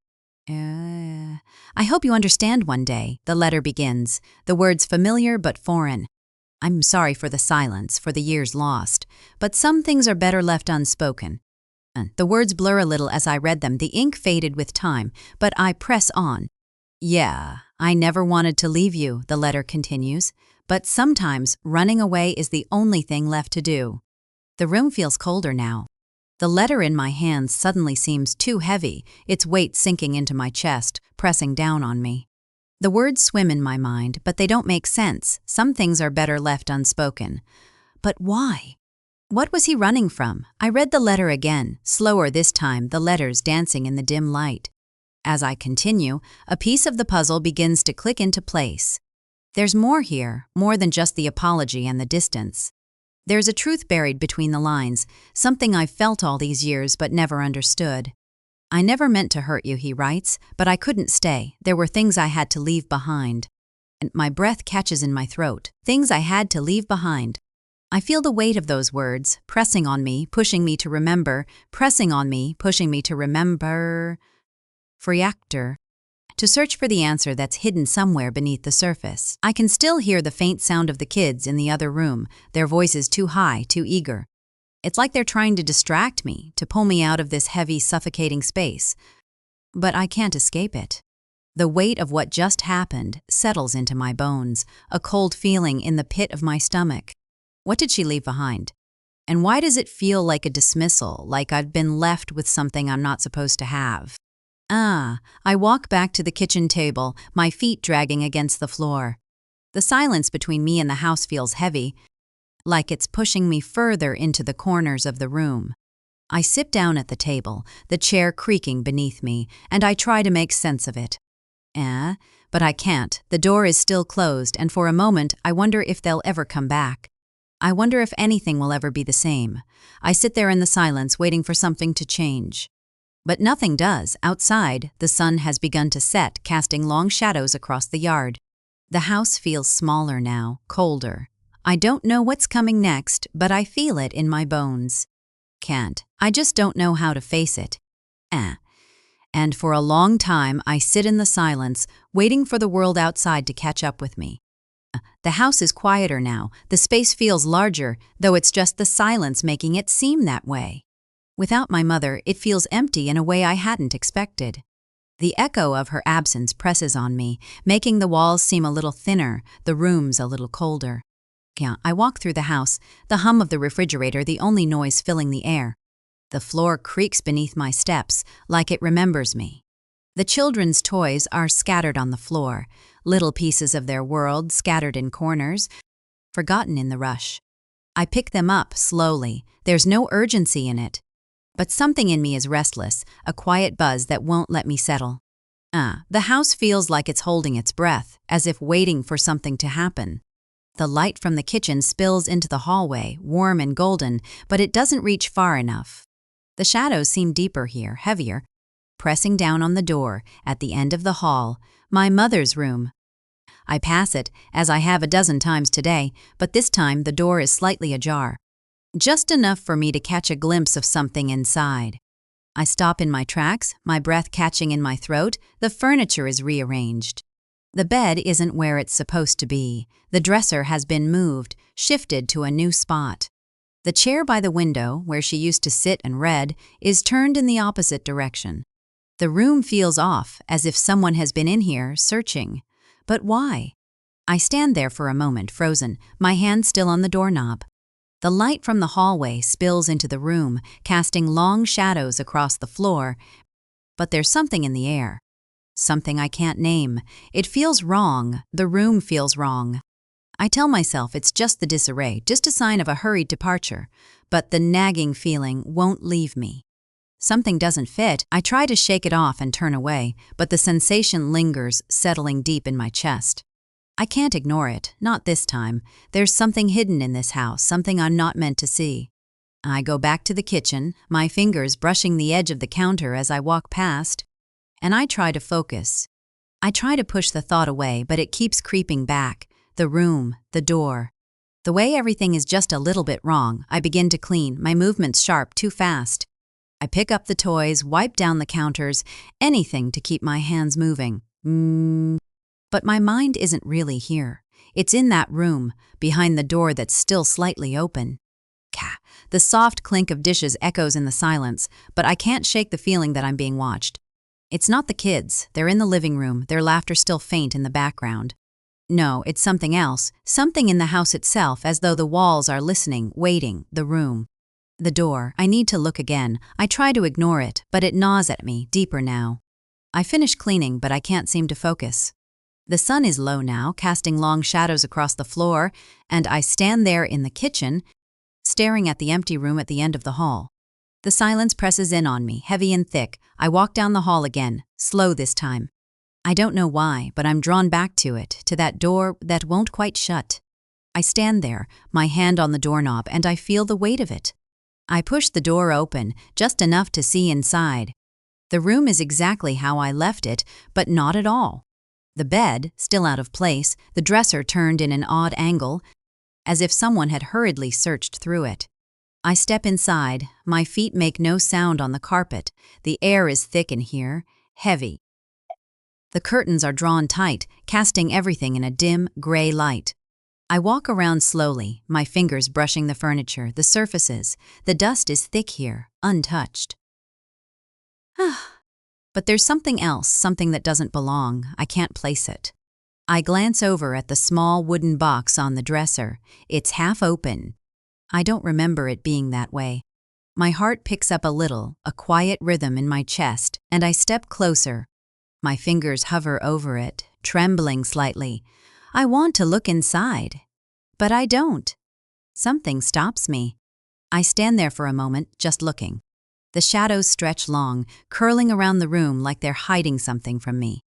I hope you understand one day, the letter begins, the words familiar but foreign. I'm sorry for the silence, for the years lost, but some things are better left unspoken. The words blur a little as I read them, the ink faded with time, but I press on. Yeah, I never wanted to leave you, the letter continues, but sometimes running away is the only thing left to do. The room feels colder now. The letter in my hands suddenly seems too heavy, its weight sinking into my chest, pressing down on me. The words swim in my mind, but they don't make sense. Some things are better left unspoken. But why? What was he running from? I read the letter again, slower this time, the letters dancing in the dim light. As I continue, a piece of the puzzle begins to click into place. There's more here, more than just the apology and the distance. There's a truth buried between the lines, something I've felt all these years but never understood. I never meant to hurt you, he writes, but I couldn't stay. There were things I had to leave behind. And my breath catches in my throat. Things I had to leave behind. I feel the weight of those words, pressing on me, pushing me to remember, pressing on me, pushing me to remember. Freactor. To search for the answer that's hidden somewhere beneath the surface. I can still hear the faint sound of the kids in the other room, their voices too high, too eager. It's like they're trying to distract me, to pull me out of this heavy, suffocating space. But I can't escape it. The weight of what just happened settles into my bones, a cold feeling in the pit of my stomach. What did she leave behind? And why does it feel like a dismissal, like I've been left with something I'm not supposed to have? I walk back to the kitchen table, my feet dragging against the floor. The silence between me and the house feels heavy, like it's pushing me further into the corners of the room. I sit down at the table, the chair creaking beneath me, and I try to make sense of it. But I can't. The door is still closed, and for a moment I wonder if they'll ever come back. I wonder if anything will ever be the same. I sit there in the silence, waiting for something to change. But nothing does. Outside, the sun has begun to set, casting long shadows across the yard. The house feels smaller now, colder. I don't know what's coming next, but I feel it in my bones. I just don't know how to face it. And for a long time, I sit in the silence, waiting for the world outside to catch up with me. The house is quieter now. The space feels larger, though it's just the silence making it seem that way. Without my mother, it feels empty in a way I hadn't expected. The echo of her absence presses on me, making the walls seem a little thinner, the rooms a little colder. I walk through the house, the hum of the refrigerator the only noise filling the air. The floor creaks beneath my steps, like it remembers me. The children's toys are scattered on the floor, little pieces of their world scattered in corners, forgotten in the rush. I pick them up slowly. There's no urgency in it. But something in me is restless, a quiet buzz that won't let me settle. The house feels like it's holding its breath, as if waiting for something to happen. The light from the kitchen spills into the hallway, warm and golden, but it doesn't reach far enough. The shadows seem deeper here, heavier, pressing down on the door at the end of the hall, my mother's room. I pass it, as I have a dozen times today, but this time the door is slightly ajar. Just enough for me to catch a glimpse of something inside. I stop in my tracks, my breath catching in my throat. The furniture is rearranged. The bed isn't where it's supposed to be. The dresser has been moved, shifted to a new spot. The chair by the window, where she used to sit and read, is turned in the opposite direction. The room feels off, as if someone has been in here, searching. But why? I stand there for a moment, frozen, my hand still on the doorknob. The light from the hallway spills into the room, casting long shadows across the floor. But there's something in the air. Something I can't name. It feels wrong. The room feels wrong. I tell myself it's just the disarray, just a sign of a hurried departure. But the nagging feeling won't leave me. Something doesn't fit. I try to shake it off and turn away, but the sensation lingers, settling deep in my chest. I can't ignore it, not this time. There's something hidden in this house, something I'm not meant to see. I go back to the kitchen, my fingers brushing the edge of the counter as I walk past, and I try to focus. I try to push the thought away, but it keeps creeping back. The room, the door. The way everything is just a little bit wrong. I begin to clean, my movements sharp, too fast. I pick up the toys, wipe down the counters, anything to keep my hands moving. But my mind isn't really here. It's in that room, behind the door that's still slightly open. The soft clink of dishes echoes in the silence, but I can't shake the feeling that I'm being watched. It's not the kids. They're in the living room, their laughter still faint in the background. No, it's something else, something in the house itself, as though the walls are listening, waiting, the room. The door. I need to look again. I try to ignore it, but it gnaws at me, deeper now. I finish cleaning, but I can't seem to focus. The sun is low now, casting long shadows across the floor, and I stand there in the kitchen, staring at the empty room at the end of the hall. The silence presses in on me, heavy and thick. I walk down the hall again, slow this time. I don't know why, but I'm drawn back to it, to that door that won't quite shut. I stand there, my hand on the doorknob, and I feel the weight of it. I push the door open, just enough to see inside. The room is exactly how I left it, but not at all. The bed, still out of place, the dresser turned in an odd angle, as if someone had hurriedly searched through it. I step inside. My feet make no sound on the carpet. The air is thick in here, heavy. The curtains are drawn tight, casting everything in a dim, gray light. I walk around slowly, my fingers brushing the furniture, the surfaces. The dust is thick here, untouched. But there's something else, something that doesn't belong. I can't place it. I glance over at the small wooden box on the dresser. It's half open. I don't remember it being that way. My heart picks up a little, a quiet rhythm in my chest, and I step closer. My fingers hover over it, trembling slightly. I want to look inside, but I don't. Something stops me. I stand there for a moment, just looking. The shadows stretch long, curling around the room like they're hiding something from me.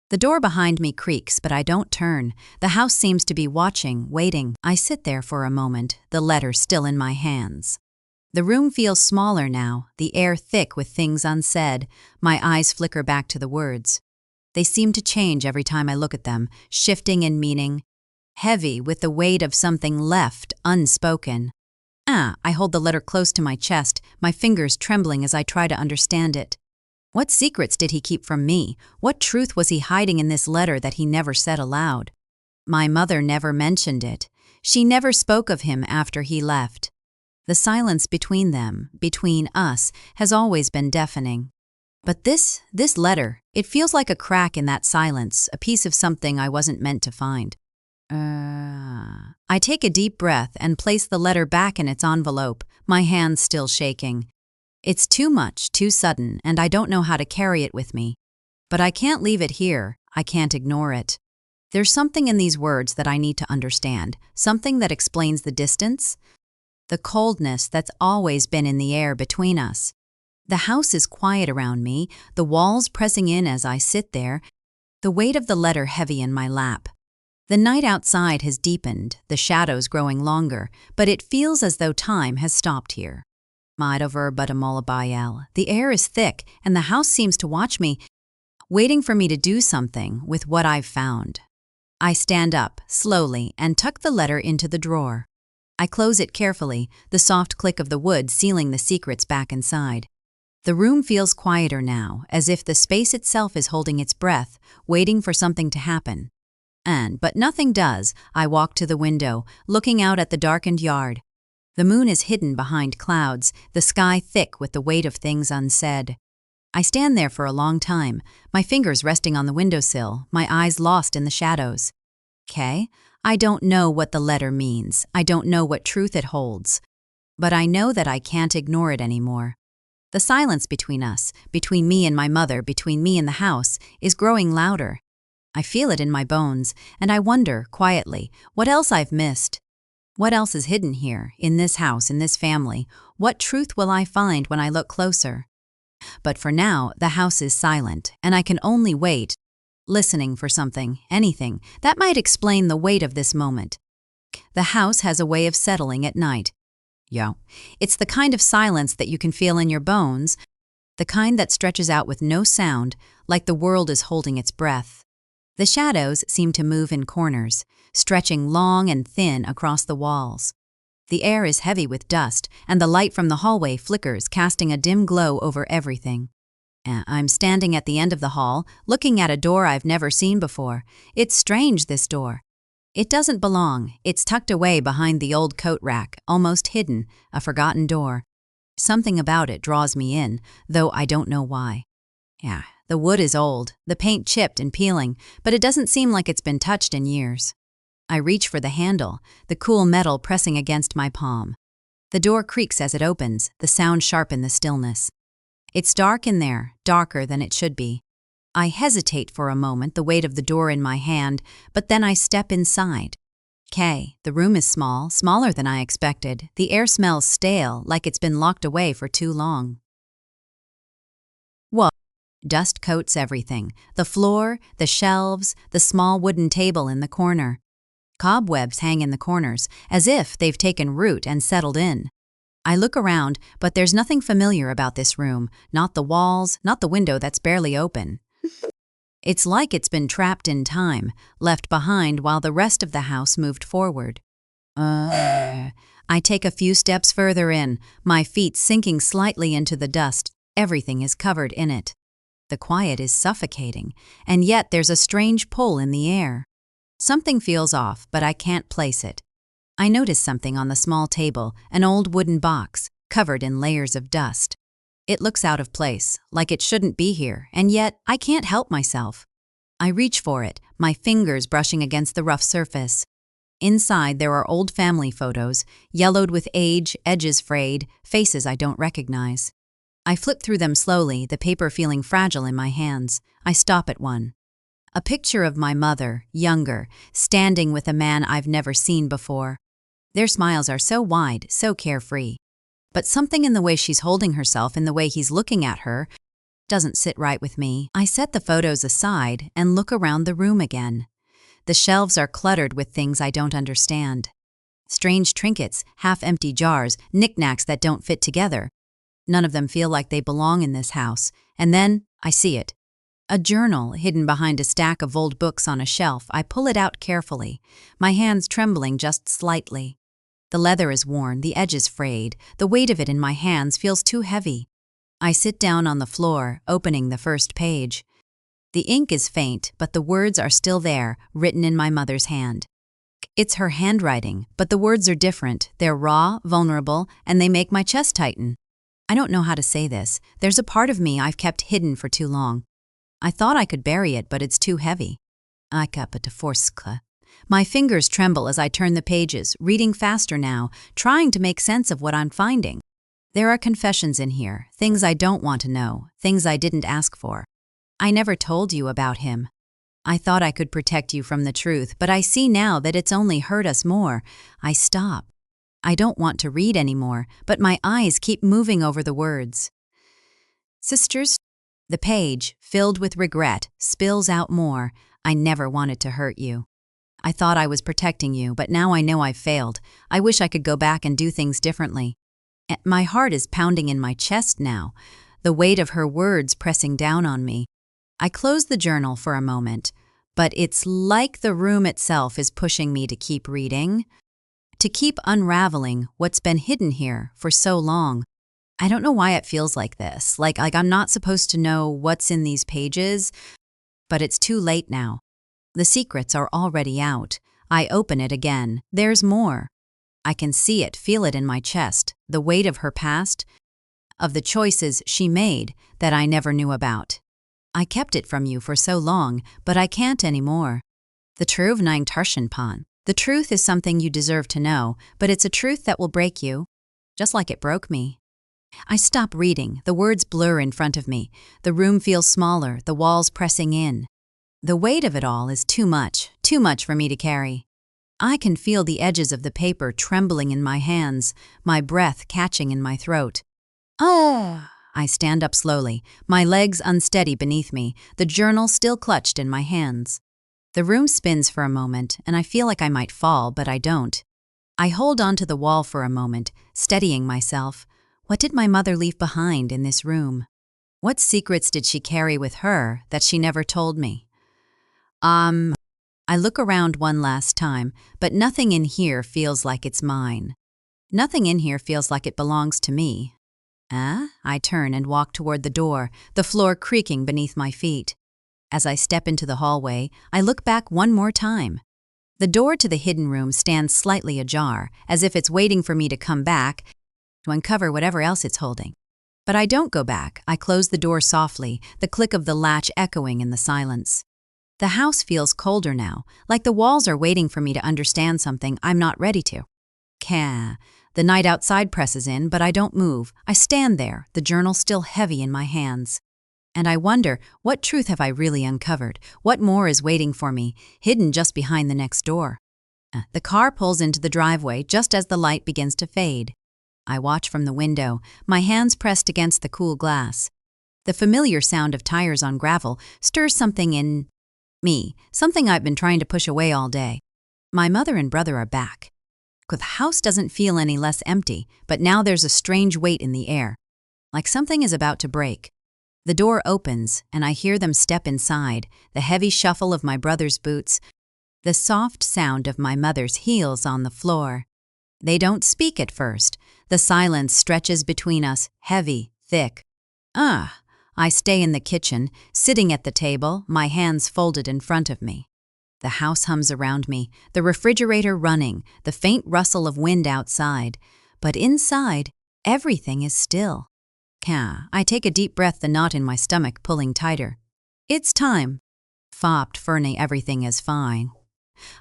The door behind me creaks, but I don't turn. The house seems to be watching, waiting. I sit there for a moment, the letter still in my hands. The room feels smaller now, the air thick with things unsaid. My eyes flicker back to the words. They seem to change every time I look at them, shifting in meaning, heavy with the weight of something left unspoken. I hold the letter close to my chest, my fingers trembling as I try to understand it. What secrets did he keep from me? What truth was he hiding in this letter that he never said aloud? My mother never mentioned it. She never spoke of him after he left. The silence between them, between us, has always been deafening. But this letter, it feels like a crack in that silence, a piece of something I wasn't meant to find. I take a deep breath and place the letter back in its envelope, my hands still shaking. It's too much, too sudden, and I don't know how to carry it with me. But I can't leave it here. I can't ignore it. There's something in these words that I need to understand, something that explains the distance, the coldness that's always been in the air between us. The house is quiet around me, the walls pressing in as I sit there, the weight of the letter heavy in my lap. The night outside has deepened, the shadows growing longer, but it feels as though time has stopped here. The air is thick, and the house seems to watch me, waiting for me to do something with what I've found. I stand up, slowly, and tuck the letter into the drawer. I close it carefully, the soft click of the wood sealing the secrets back inside. The room feels quieter now, as if the space itself is holding its breath, waiting for something to happen. But nothing does. I walk to the window, looking out at the darkened yard. The moon is hidden behind clouds, the sky thick with the weight of things unsaid. I stand there for a long time, my fingers resting on the windowsill, my eyes lost in the shadows. I don't know what the letter means. I don't know what truth it holds. But I know that I can't ignore it anymore. The silence between us, between me and my mother, between me and the house, is growing louder. I feel it in my bones, and I wonder, quietly, what else I've missed. What else is hidden here, in this house, in this family? What truth will I find when I look closer? But for now, the house is silent, and I can only wait, listening for something, anything, that might explain the weight of this moment. The house has a way of settling at night. It's the kind of silence that you can feel in your bones, the kind that stretches out with no sound, like the world is holding its breath. The shadows seem to move in corners, stretching long and thin across the walls. The air is heavy with dust, and the light from the hallway flickers, casting a dim glow over everything. I'm standing at the end of the hall, looking at a door I've never seen before. It's strange, this door. It doesn't belong. It's tucked away behind the old coat rack, almost hidden, a forgotten door. Something about it draws me in, though I don't know why. The wood is old, the paint chipped and peeling, but it doesn't seem like it's been touched in years. I reach for the handle, the cool metal pressing against my palm. The door creaks as it opens, the sound sharp in the stillness. It's dark in there, darker than it should be. I hesitate for a moment, the weight of the door in my hand, but then I step inside. The room is small, smaller than I expected. The air smells stale, like it's been locked away for too long. Dust coats everything, the floor, the shelves, the small wooden table in the corner. Cobwebs hang in the corners, as if they've taken root and settled in. I look around, but there's nothing familiar about this room, not the walls, not the window that's barely open. It's like it's been trapped in time, left behind while the rest of the house moved forward. I take a few steps further in, my feet sinking slightly into the dust. Everything is covered in it. The quiet is suffocating, and yet there's a strange pull in the air. Something feels off, but I can't place it. I notice something on the small table, an old wooden box, covered in layers of dust. It looks out of place, like it shouldn't be here, and yet I can't help myself. I reach for it, my fingers brushing against the rough surface. Inside there are old family photos, yellowed with age, edges frayed, faces I don't recognize. I flip through them slowly, the paper feeling fragile in my hands. I stop at one. A picture of my mother, younger, standing with a man I've never seen before. Their smiles are so wide, so carefree. But something in the way she's holding herself, in the way he's looking at her, doesn't sit right with me. I set the photos aside and look around the room again. The shelves are cluttered with things I don't understand. Strange trinkets, half-empty jars, knickknacks that don't fit together. None of them feel like they belong in this house. And then I see it. A journal hidden behind a stack of old books on a shelf. I pull it out carefully, my hands trembling just slightly. The leather is worn, the edges frayed. The weight of it in my hands feels too heavy. I sit down on the floor, opening the first page. The ink is faint, but the words are still there, written in my mother's hand. It's her handwriting, but the words are different. They're raw, vulnerable, and they make my chest tighten. I don't know how to say this. There's a part of me I've kept hidden for too long. I thought I could bury it, but it's too heavy. I kappa to forska. My fingers tremble as I turn the pages, reading faster now, trying to make sense of what I'm finding. There are confessions in here, things I don't want to know, things I didn't ask for. I never told you about him. I thought I could protect you from the truth, but I see now that it's only hurt us more. I stop. I don't want to read anymore, but my eyes keep moving over the words. Sisters? The page, filled with regret, spills out more. I never wanted to hurt you. I thought I was protecting you, but now I know I've failed. I wish I could go back and do things differently. My heart is pounding in my chest now, the weight of her words pressing down on me. I close the journal for a moment, but it's like the room itself is pushing me to keep reading, to keep unraveling what's been hidden here for so long. I don't know why it feels like this, like I'm not supposed to know what's in these pages, but it's too late now. The secrets are already out. I open it again. There's more. I can see it, feel it in my chest, the weight of her past, of the choices she made that I never knew about. I kept it from you for so long, but I can't anymore. The truth nang tarshanpan. The truth is something you deserve to know, but it's a truth that will break you, just like it broke me. I stop reading, the words blur in front of me. The room feels smaller, the walls pressing in. The weight of it all is too much for me to carry. I can feel the edges of the paper trembling in my hands, my breath catching in my throat. I stand up slowly, my legs unsteady beneath me, the journal still clutched in my hands. The room spins for a moment, and I feel like I might fall, but I don't. I hold onto the wall for a moment, steadying myself. What did my mother leave behind in this room? What secrets did she carry with her that she never told me? I look around one last time, but nothing in here feels like it's mine. Nothing in here feels like it belongs to me. I turn and walk toward the door, the floor creaking beneath my feet. As I step into the hallway, I look back one more time. The door to the hidden room stands slightly ajar, as if it's waiting for me to come back to uncover whatever else it's holding. But I don't go back. I close the door softly, the click of the latch echoing in the silence. The house feels colder now, like the walls are waiting for me to understand something I'm not ready to. The night outside presses in, but I don't move. I stand there, the journal still heavy in my hands. And I wonder, what truth have I really uncovered? What more is waiting for me, hidden just behind the next door? The car pulls into the driveway just as the light begins to fade. I watch from the window, my hands pressed against the cool glass. The familiar sound of tires on gravel stirs something in me, something I've been trying to push away all day. My mother and brother are back. The house doesn't feel any less empty, but now there's a strange weight in the air, like something is about to break. The door opens, and I hear them step inside, the heavy shuffle of my brother's boots, the soft sound of my mother's heels on the floor. They don't speak at first. The silence stretches between us, heavy, thick. I stay in the kitchen, sitting at the table, my hands folded in front of me. The house hums around me, the refrigerator running, the faint rustle of wind outside. But inside, everything is still. I take a deep breath, the knot in my stomach pulling tighter. It's time. Fopt Fernie, everything is fine.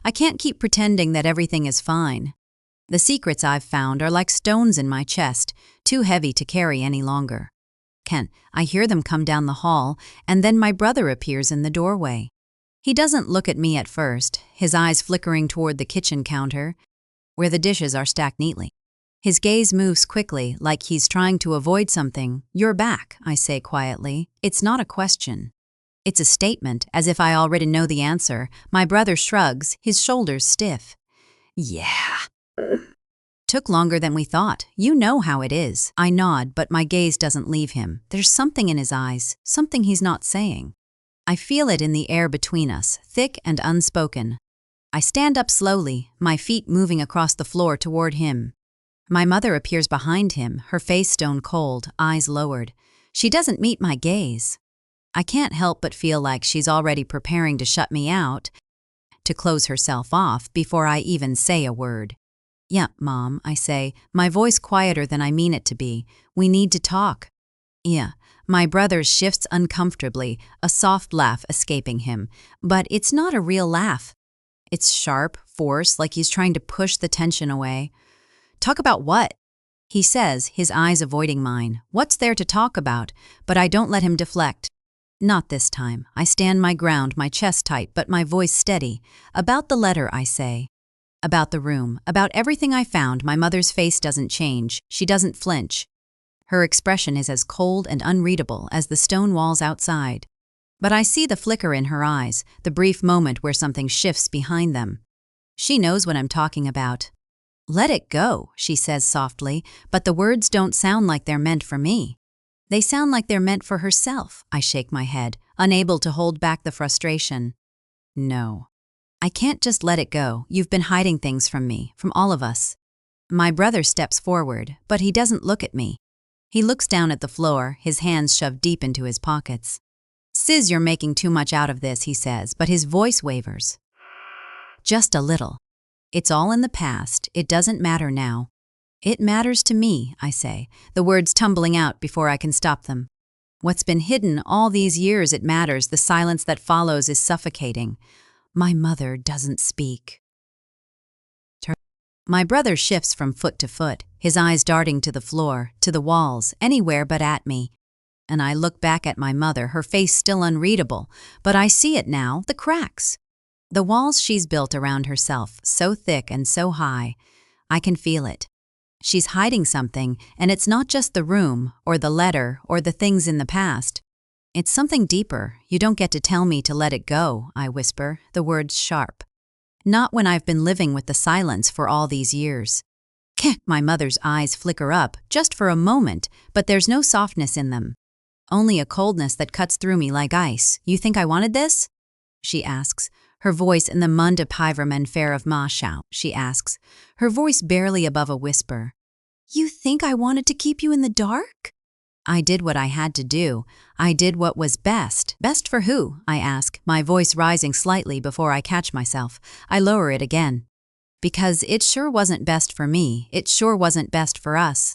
I can't keep pretending that everything is fine. The secrets I've found are like stones in my chest, too heavy to carry any longer. I hear them come down the hall, and then my brother appears in the doorway. He doesn't look at me at first, his eyes flickering toward the kitchen counter, where the dishes are stacked neatly. His gaze moves quickly, like he's trying to avoid something. You're back, I say quietly. It's not a question. It's a statement, as if I already know the answer. My brother shrugs, his shoulders stiff. Yeah. Took longer than we thought. You know how it is. I nod, but my gaze doesn't leave him. There's something in his eyes, something he's not saying. I feel it in the air between us, thick and unspoken. I stand up slowly, my feet moving across the floor toward him. My mother appears behind him, her face stone cold, eyes lowered. She doesn't meet my gaze. I can't help but feel like she's already preparing to shut me out, to close herself off before I even say a word. Yeah, Mom, I say, my voice quieter than I mean it to be. We need to talk. Yeah, my brother shifts uncomfortably, a soft laugh escaping him. But it's not a real laugh. It's sharp, forced, like he's trying to push the tension away. Talk about what? He says, his eyes avoiding mine. What's there to talk about? But I don't let him deflect. Not this time. I stand my ground, my chest tight, but my voice steady. About the letter, I say. About the room, about everything I found. My mother's face doesn't change. She doesn't flinch. Her expression is as cold and unreadable as the stone walls outside. But I see the flicker in her eyes, the brief moment where something shifts behind them. She knows what I'm talking about. Let it go, she says softly, but the words don't sound like they're meant for me. They sound like they're meant for herself. I shake my head, unable to hold back the frustration. No. I can't just let it go. You've been hiding things from me, from all of us. My brother steps forward, but he doesn't look at me. He looks down at the floor, his hands shoved deep into his pockets. Sis, you're making too much out of this, he says, but his voice wavers. Just a little. It's all in the past. It doesn't matter now. It matters to me, I say, the words tumbling out before I can stop them. What's been hidden all these years, it matters. The silence that follows is suffocating. My mother doesn't speak. My brother shifts from foot to foot, his eyes darting to the floor, to the walls, anywhere but at me. And I look back at my mother, her face still unreadable, but I see it now, the cracks. The walls she's built around herself, so thick and so high. I can feel it. She's hiding something, and it's not just the room, or the letter, or the things in the past. It's something deeper. You don't get to tell me to let it go, I whisper, the words sharp. Not when I've been living with the silence for all these years. My mother's eyes flicker up, just for a moment, but there's no softness in them. Only a coldness that cuts through me like ice. You think I wanted this? She asks. Her voice in the Munda Piverman fair of Ma Shao, she asks, her voice barely above a whisper. You think I wanted to keep you in the dark? I did what I had to do. I did what was best. Best for who? I ask, my voice rising slightly before I catch myself. I lower it again. Because it sure wasn't best for me. It sure wasn't best for us.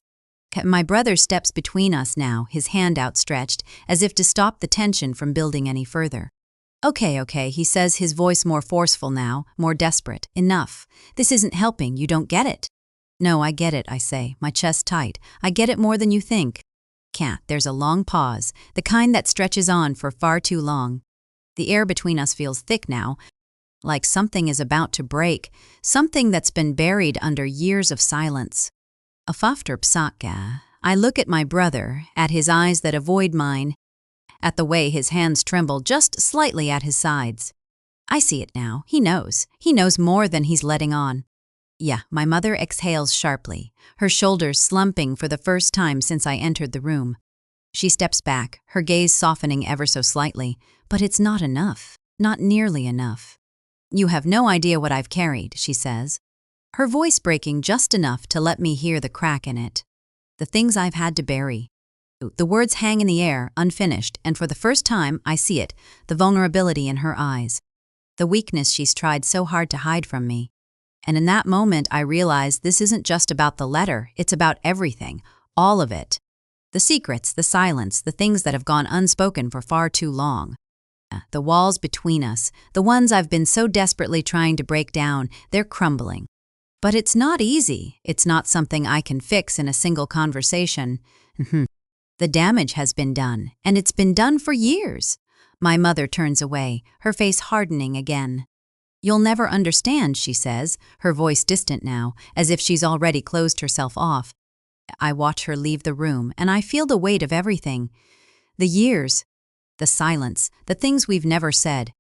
My brother steps between us now, his hand outstretched, as if to stop the tension from building any further. Okay, he says, his voice more forceful now, more desperate. Enough. This isn't helping. You don't get it. No, I get it, I say, my chest tight. I get it more than you think. There's a long pause, the kind that stretches on for far too long. The air between us feels thick now, like something is about to break, something that's been buried under years of silence. After psatka, I look at my brother, at his eyes that avoid mine, at the way his hands tremble just slightly at his sides. I see it now. He knows. He knows more than he's letting on. Yeah, my mother exhales sharply, her shoulders slumping for the first time since I entered the room. She steps back, her gaze softening ever so slightly, but it's not enough. Not nearly enough. You have no idea what I've carried, she says, her voice breaking just enough to let me hear the crack in it. The things I've had to bury. The words hang in the air, unfinished, and for the first time I see it, the vulnerability in her eyes. the weakness she's tried so hard to hide from me. And in that moment, I realized this isn't just about the letter, it's about everything, all of it. The secrets, the silence, the things that have gone unspoken for far too long. The walls between us, the ones I've been so desperately trying to break down, they're crumbling. But it's not easy. It's not something I can fix in a single conversation. The damage has been done, and it's been done for years. My mother turns away, her face hardening again. "You'll never understand," she says, her voice distant now, as if she's already closed herself off. I watch her leave the room, and I feel the weight of everything. The years, the silence, the things we've never said.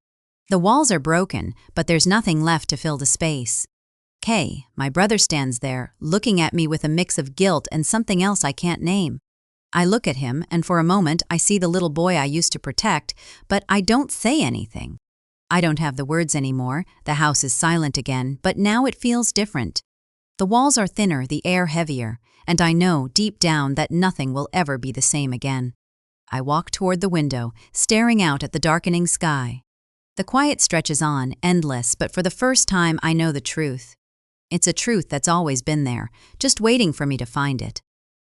The walls are broken, but there's nothing left to fill the space. Kay, my brother, stands there, looking at me with a mix of guilt and something else I can't name. I look at him, and for a moment I see the little boy I used to protect, but I don't say anything. I don't have the words anymore, the house is silent again, but now it feels different. The walls are thinner, the air heavier, and I know deep down that nothing will ever be the same again. I walk toward the window, staring out at the darkening sky. The quiet stretches on, endless, but for the first time I know the truth. It's a truth that's always been there, just waiting for me to find it.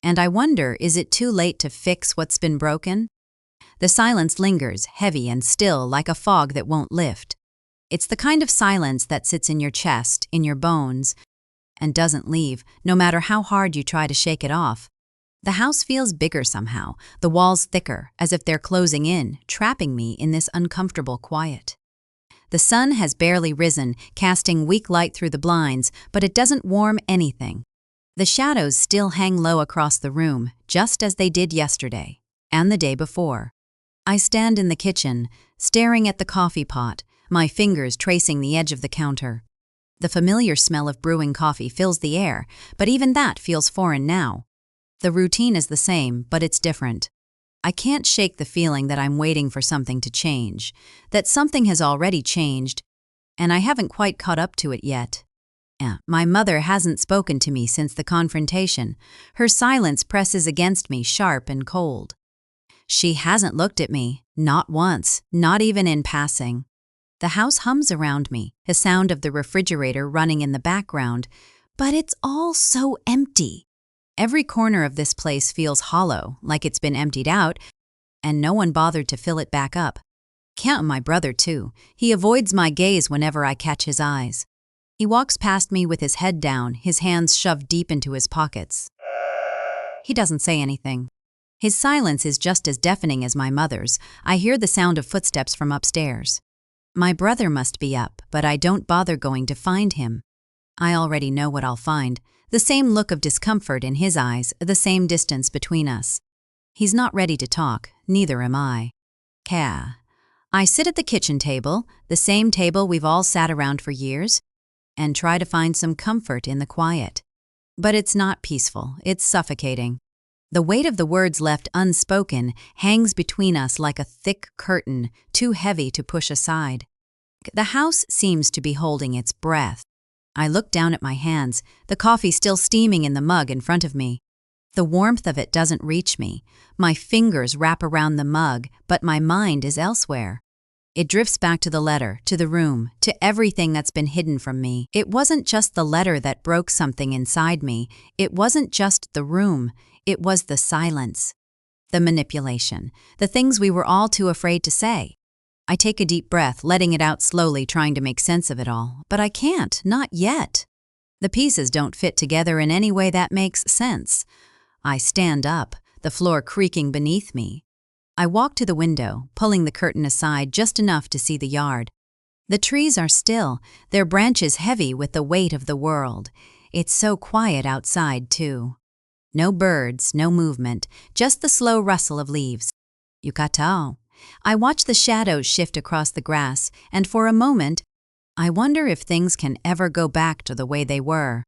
And I wonder, is it too late to fix what's been broken? The silence lingers, heavy and still, like a fog that won't lift. It's the kind of silence that sits in your chest, in your bones, and doesn't leave, no matter how hard you try to shake it off. The house feels bigger somehow, the walls thicker, as if they're closing in, trapping me in this uncomfortable quiet. The sun has barely risen, casting weak light through the blinds, but it doesn't warm anything. The shadows still hang low across the room, just as they did yesterday, and the day before. I stand in the kitchen, staring at the coffee pot, my fingers tracing the edge of the counter. The familiar smell of brewing coffee fills the air, but even that feels foreign now. The routine is the same, but it's different. I can't shake the feeling that I'm waiting for something to change, that something has already changed, and I haven't quite caught up to it yet. My mother hasn't spoken to me since the confrontation. Her silence presses against me, sharp and cold. She hasn't looked at me, not once, not even in passing. The house hums around me, the sound of the refrigerator running in the background, but it's all so empty. Every corner of this place feels hollow, like it's been emptied out, and no one bothered to fill it back up. Count my brother, too. He avoids my gaze whenever I catch his eyes. He walks past me with his head down, his hands shoved deep into his pockets. He doesn't say anything. His silence is just as deafening as my mother's. I hear the sound of footsteps from upstairs. My brother must be up, but I don't bother going to find him. I already know what I'll find. The same look of discomfort in his eyes, the same distance between us. He's not ready to talk, neither am I. I sit at the kitchen table, the same table we've all sat around for years, and try to find some comfort in the quiet. But it's not peaceful, it's suffocating. The weight of the words left unspoken hangs between us like a thick curtain, too heavy to push aside. The house seems to be holding its breath. I look down at my hands, the coffee still steaming in the mug in front of me. The warmth of it doesn't reach me. My fingers wrap around the mug, but my mind is elsewhere. It drifts back to the letter, to the room, to everything that's been hidden from me. It wasn't just the letter that broke something inside me. It wasn't just the room. It was the silence, the manipulation, the things we were all too afraid to say. I take a deep breath, letting it out slowly, trying to make sense of it all. But I can't, not yet. The pieces don't fit together in any way that makes sense. I stand up, the floor creaking beneath me. I walk to the window, pulling the curtain aside just enough to see the yard. The trees are still, their branches heavy with the weight of the world. It's so quiet outside, too. No birds, no movement, just the slow rustle of leaves. Yucatao. I watch the shadows shift across the grass, and for a moment, I wonder if things can ever go back to the way they were.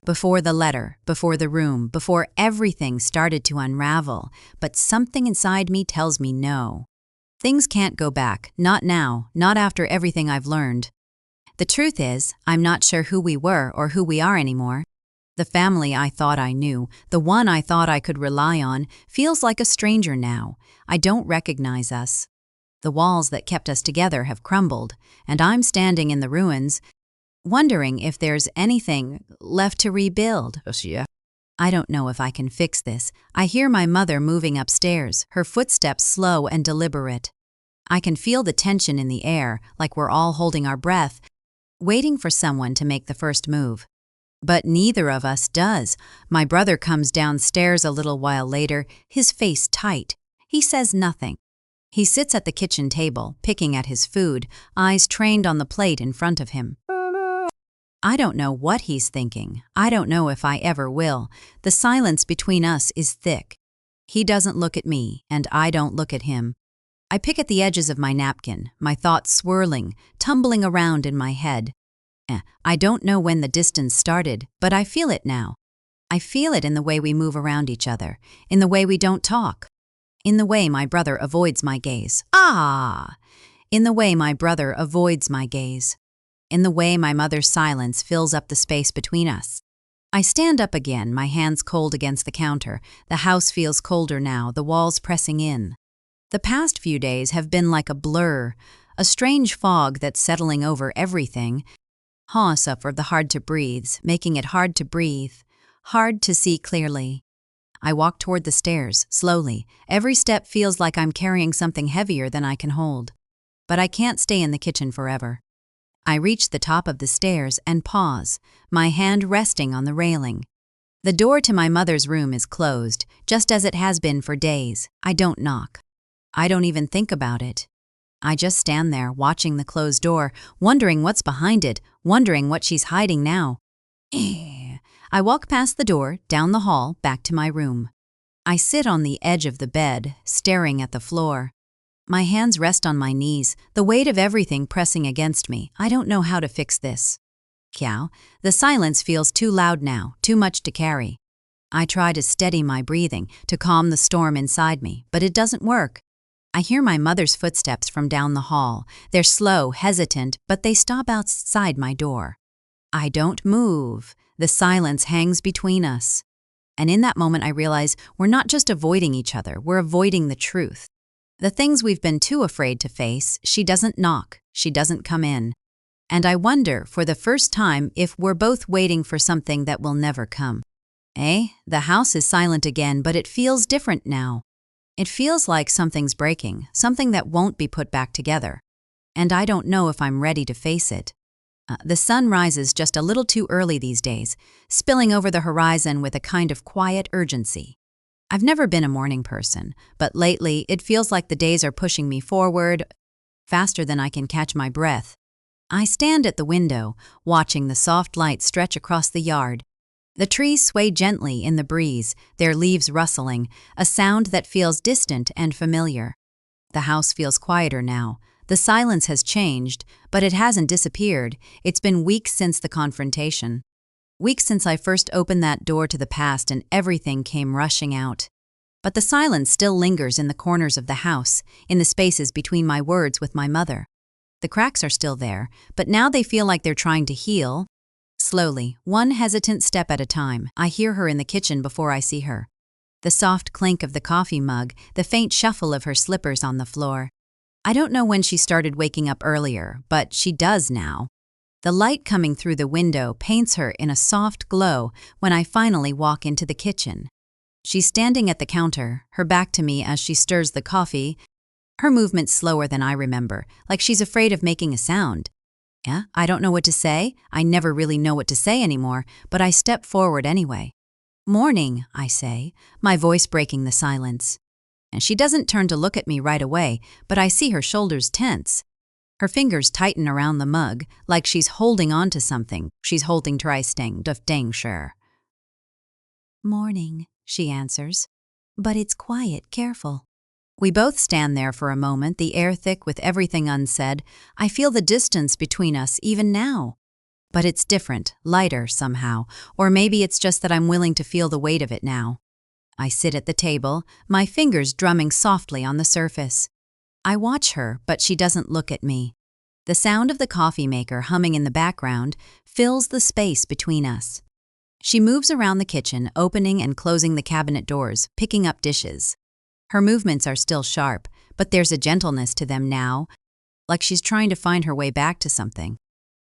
Before the letter, before the room, before everything started to unravel, but something inside me tells me no. Things can't go back, not now, not after everything I've learned. The truth is, I'm not sure who we were or who we are anymore. The family I thought I knew, the one I thought I could rely on, feels like a stranger now. I don't recognize us. The walls that kept us together have crumbled, and I'm standing in the ruins, wondering if there's anything left to rebuild. I don't know if I can fix this. I hear my mother moving upstairs, her footsteps slow and deliberate. I can feel the tension in the air, like we're all holding our breath, waiting for someone to make the first move. But neither of us does. My brother comes downstairs a little while later, his face tight. He says nothing. He sits at the kitchen table, picking at his food, eyes trained on the plate in front of him. I don't know what he's thinking. I don't know if I ever will. The silence between us is thick. He doesn't look at me, and I don't look at him. I pick at the edges of my napkin, my thoughts swirling, tumbling around in my head. I don't know when the distance started, but I feel it now. I feel it in the way we move around each other, in the way we don't talk, in the way my brother avoids my gaze. In the way my brother avoids my gaze. In the way my mother's silence fills up the space between us. I stand up again, my hands cold against the counter. The house feels colder now, the walls pressing in. The past few days have been like a blur, a strange fog that's settling over everything. Suffer the hard to breathe, making it hard to breathe, hard to see clearly. I walk toward the stairs, slowly. Every step feels like I'm carrying something heavier than I can hold. But I can't stay in the kitchen forever. I reach the top of the stairs and pause, my hand resting on the railing. The door to my mother's room is closed, just as it has been for days. I don't knock. I don't even think about it. I just stand there, watching the closed door, wondering what's behind it, wondering what she's hiding now. I walk past the door, down the hall, back to my room. I sit on the edge of the bed, staring at the floor. My hands rest on my knees, the weight of everything pressing against me. I don't know how to fix this. The silence feels too loud now, too much to carry. I try to steady my breathing, to calm the storm inside me, but it doesn't work. I hear my mother's footsteps from down the hall. They're slow, hesitant, but they stop outside my door. I don't move. The silence hangs between us. And in that moment I realize we're not just avoiding each other, we're avoiding the truth. The things we've been too afraid to face. She doesn't knock, she doesn't come in. And I wonder, for the first time, if we're both waiting for something that will never come. The house is silent again, but it feels different now. It feels like something's breaking, something that won't be put back together. And I don't know if I'm ready to face it. The sun rises just a little too early these days, spilling over the horizon with a kind of quiet urgency. I've never been a morning person, but lately it feels like the days are pushing me forward faster than I can catch my breath. I stand at the window, watching the soft light stretch across the yard. The trees sway gently in the breeze, their leaves rustling, a sound that feels distant and familiar. The house feels quieter now. The silence has changed, but it hasn't disappeared. It's been weeks since the confrontation. Weeks since I first opened that door to the past and everything came rushing out. But the silence still lingers in the corners of the house, in the spaces between my words with my mother. The cracks are still there, but now they feel like they're trying to heal. Slowly, one hesitant step at a time, I hear her in the kitchen before I see her. The soft clink of the coffee mug, the faint shuffle of her slippers on the floor. I don't know when she started waking up earlier, but she does now. The light coming through the window paints her in a soft glow when I finally walk into the kitchen. She's standing at the counter, her back to me as she stirs the coffee, her movement slower than I remember, like she's afraid of making a sound. I don't know what to say. I never really know what to say anymore, but I step forward anyway. "Morning," I say, my voice breaking the silence. And she doesn't turn to look at me right away, but I see her shoulders tense. Her fingers tighten around the mug, like she's holding on to something. She's holding Tristang Dengshire. "Morning," she answers. But it's quiet, careful. We both stand there for a moment, the air thick with everything unsaid. I feel the distance between us even now. But it's different, lighter somehow, or maybe it's just that I'm willing to feel the weight of it now. I sit at the table, my fingers drumming softly on the surface. I watch her, but she doesn't look at me. The sound of the coffee maker humming in the background fills the space between us. She moves around the kitchen, opening and closing the cabinet doors, picking up dishes. Her movements are still sharp, but there's a gentleness to them now, like she's trying to find her way back to something.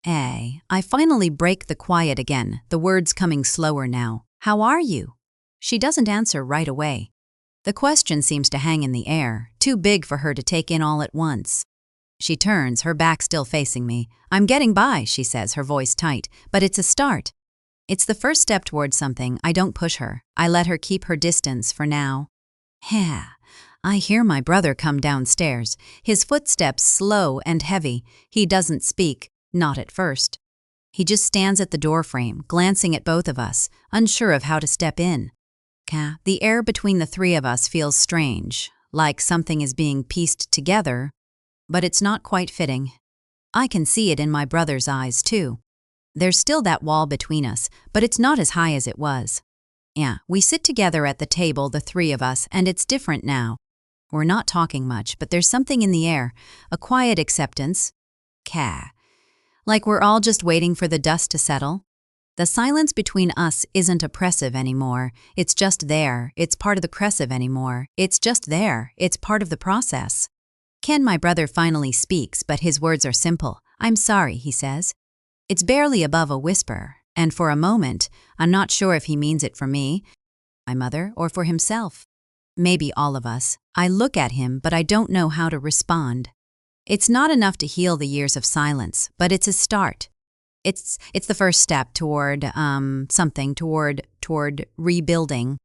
I finally break the quiet again, the words coming slower now. How are you? She doesn't answer right away. The question seems to hang in the air, too big for her to take in all at once. She turns, her back still facing me. I'm getting by, she says, her voice tight, but it's a start. It's the first step towards something. I don't push her. I let her keep her distance for now. I hear my brother come downstairs, his footsteps slow and heavy. He doesn't speak, not at first. He just stands at the doorframe, glancing at both of us, unsure of how to step in. The air between the three of us feels strange, like something is being pieced together, but it's not quite fitting. I can see it in my brother's eyes, too. There's still that wall between us, but it's not as high as it was. We sit together at the table, the three of us, and it's different now. We're not talking much, but there's something in the air, a quiet acceptance. Like we're all just waiting for the dust to settle. The silence between us isn't oppressive anymore. It's just there. It's part of the oppressive anymore. It's just there. It's part of the process. Ken, my brother, finally speaks, but his words are simple. I'm sorry, he says. It's barely above a whisper, and for a moment, I'm not sure if he means it for me, my mother, or for himself. Maybe all of us. I look at him, but I don't know how to respond. It's not enough to heal the years of silence, but it's a start. It's the first step toward something, toward rebuilding.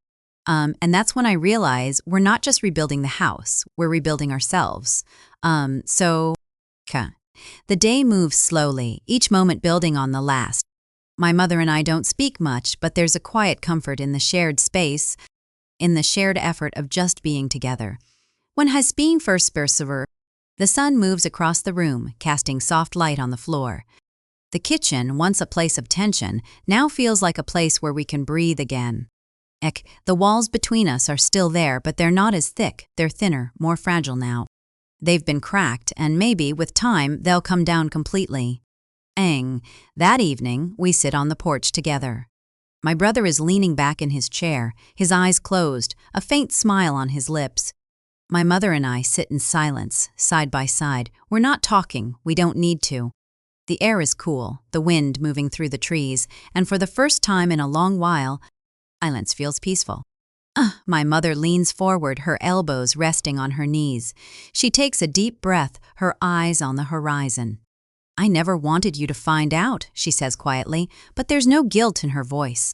And that's when I realize we're not just rebuilding the house, we're rebuilding ourselves. The day moves slowly, each moment building on the last. My mother and I don't speak much, but there's a quiet comfort in the shared space, in the shared effort of just being together. When Hasbeen first persevered, the sun moves across the room, casting soft light on the floor. The kitchen, once a place of tension, now feels like a place where we can breathe again. The walls between us are still there, but they're not as thick. They're thinner, more fragile now. They've been cracked, and maybe, with time, they'll come down completely. That evening, we sit on the porch together. My brother is leaning back in his chair, his eyes closed, a faint smile on his lips. My mother and I sit in silence, side by side. We're not talking. We don't need to. The air is cool, the wind moving through the trees, and for the first time in a long while, silence feels peaceful. My mother leans forward, her elbows resting on her knees. She takes a deep breath, her eyes on the horizon. I never wanted you to find out, she says quietly, but there's no guilt in her voice.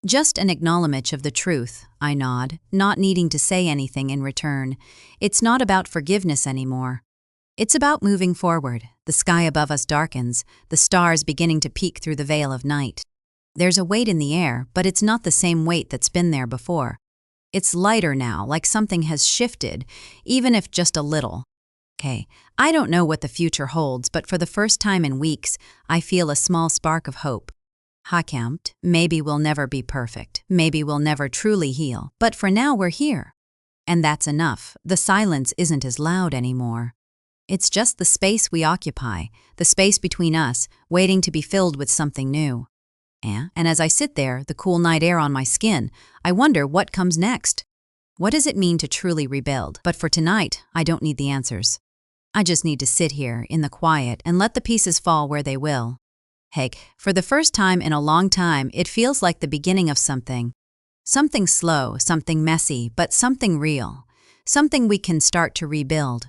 Just an acknowledgement of the truth, I nod, not needing to say anything in return. It's not about forgiveness anymore. It's about moving forward. The sky above us darkens, the stars beginning to peek through the veil of night. There's a weight in the air, but it's not the same weight that's been there before. It's lighter now, like something has shifted, even if just a little. I don't know what the future holds, but for the first time in weeks, I feel a small spark of hope. Maybe we'll never be perfect. Maybe we'll never truly heal. But for now, we're here. And that's enough. The silence isn't as loud anymore. It's just the space we occupy, the space between us, waiting to be filled with something new. And as I sit there, the cool night air on my skin, I wonder what comes next. What does it mean to truly rebuild? But for tonight, I don't need the answers. I just need to sit here in the quiet and let the pieces fall where they will. For the first time in a long time, it feels like the beginning of something. Something slow, something messy, but something real. Something we can start to rebuild.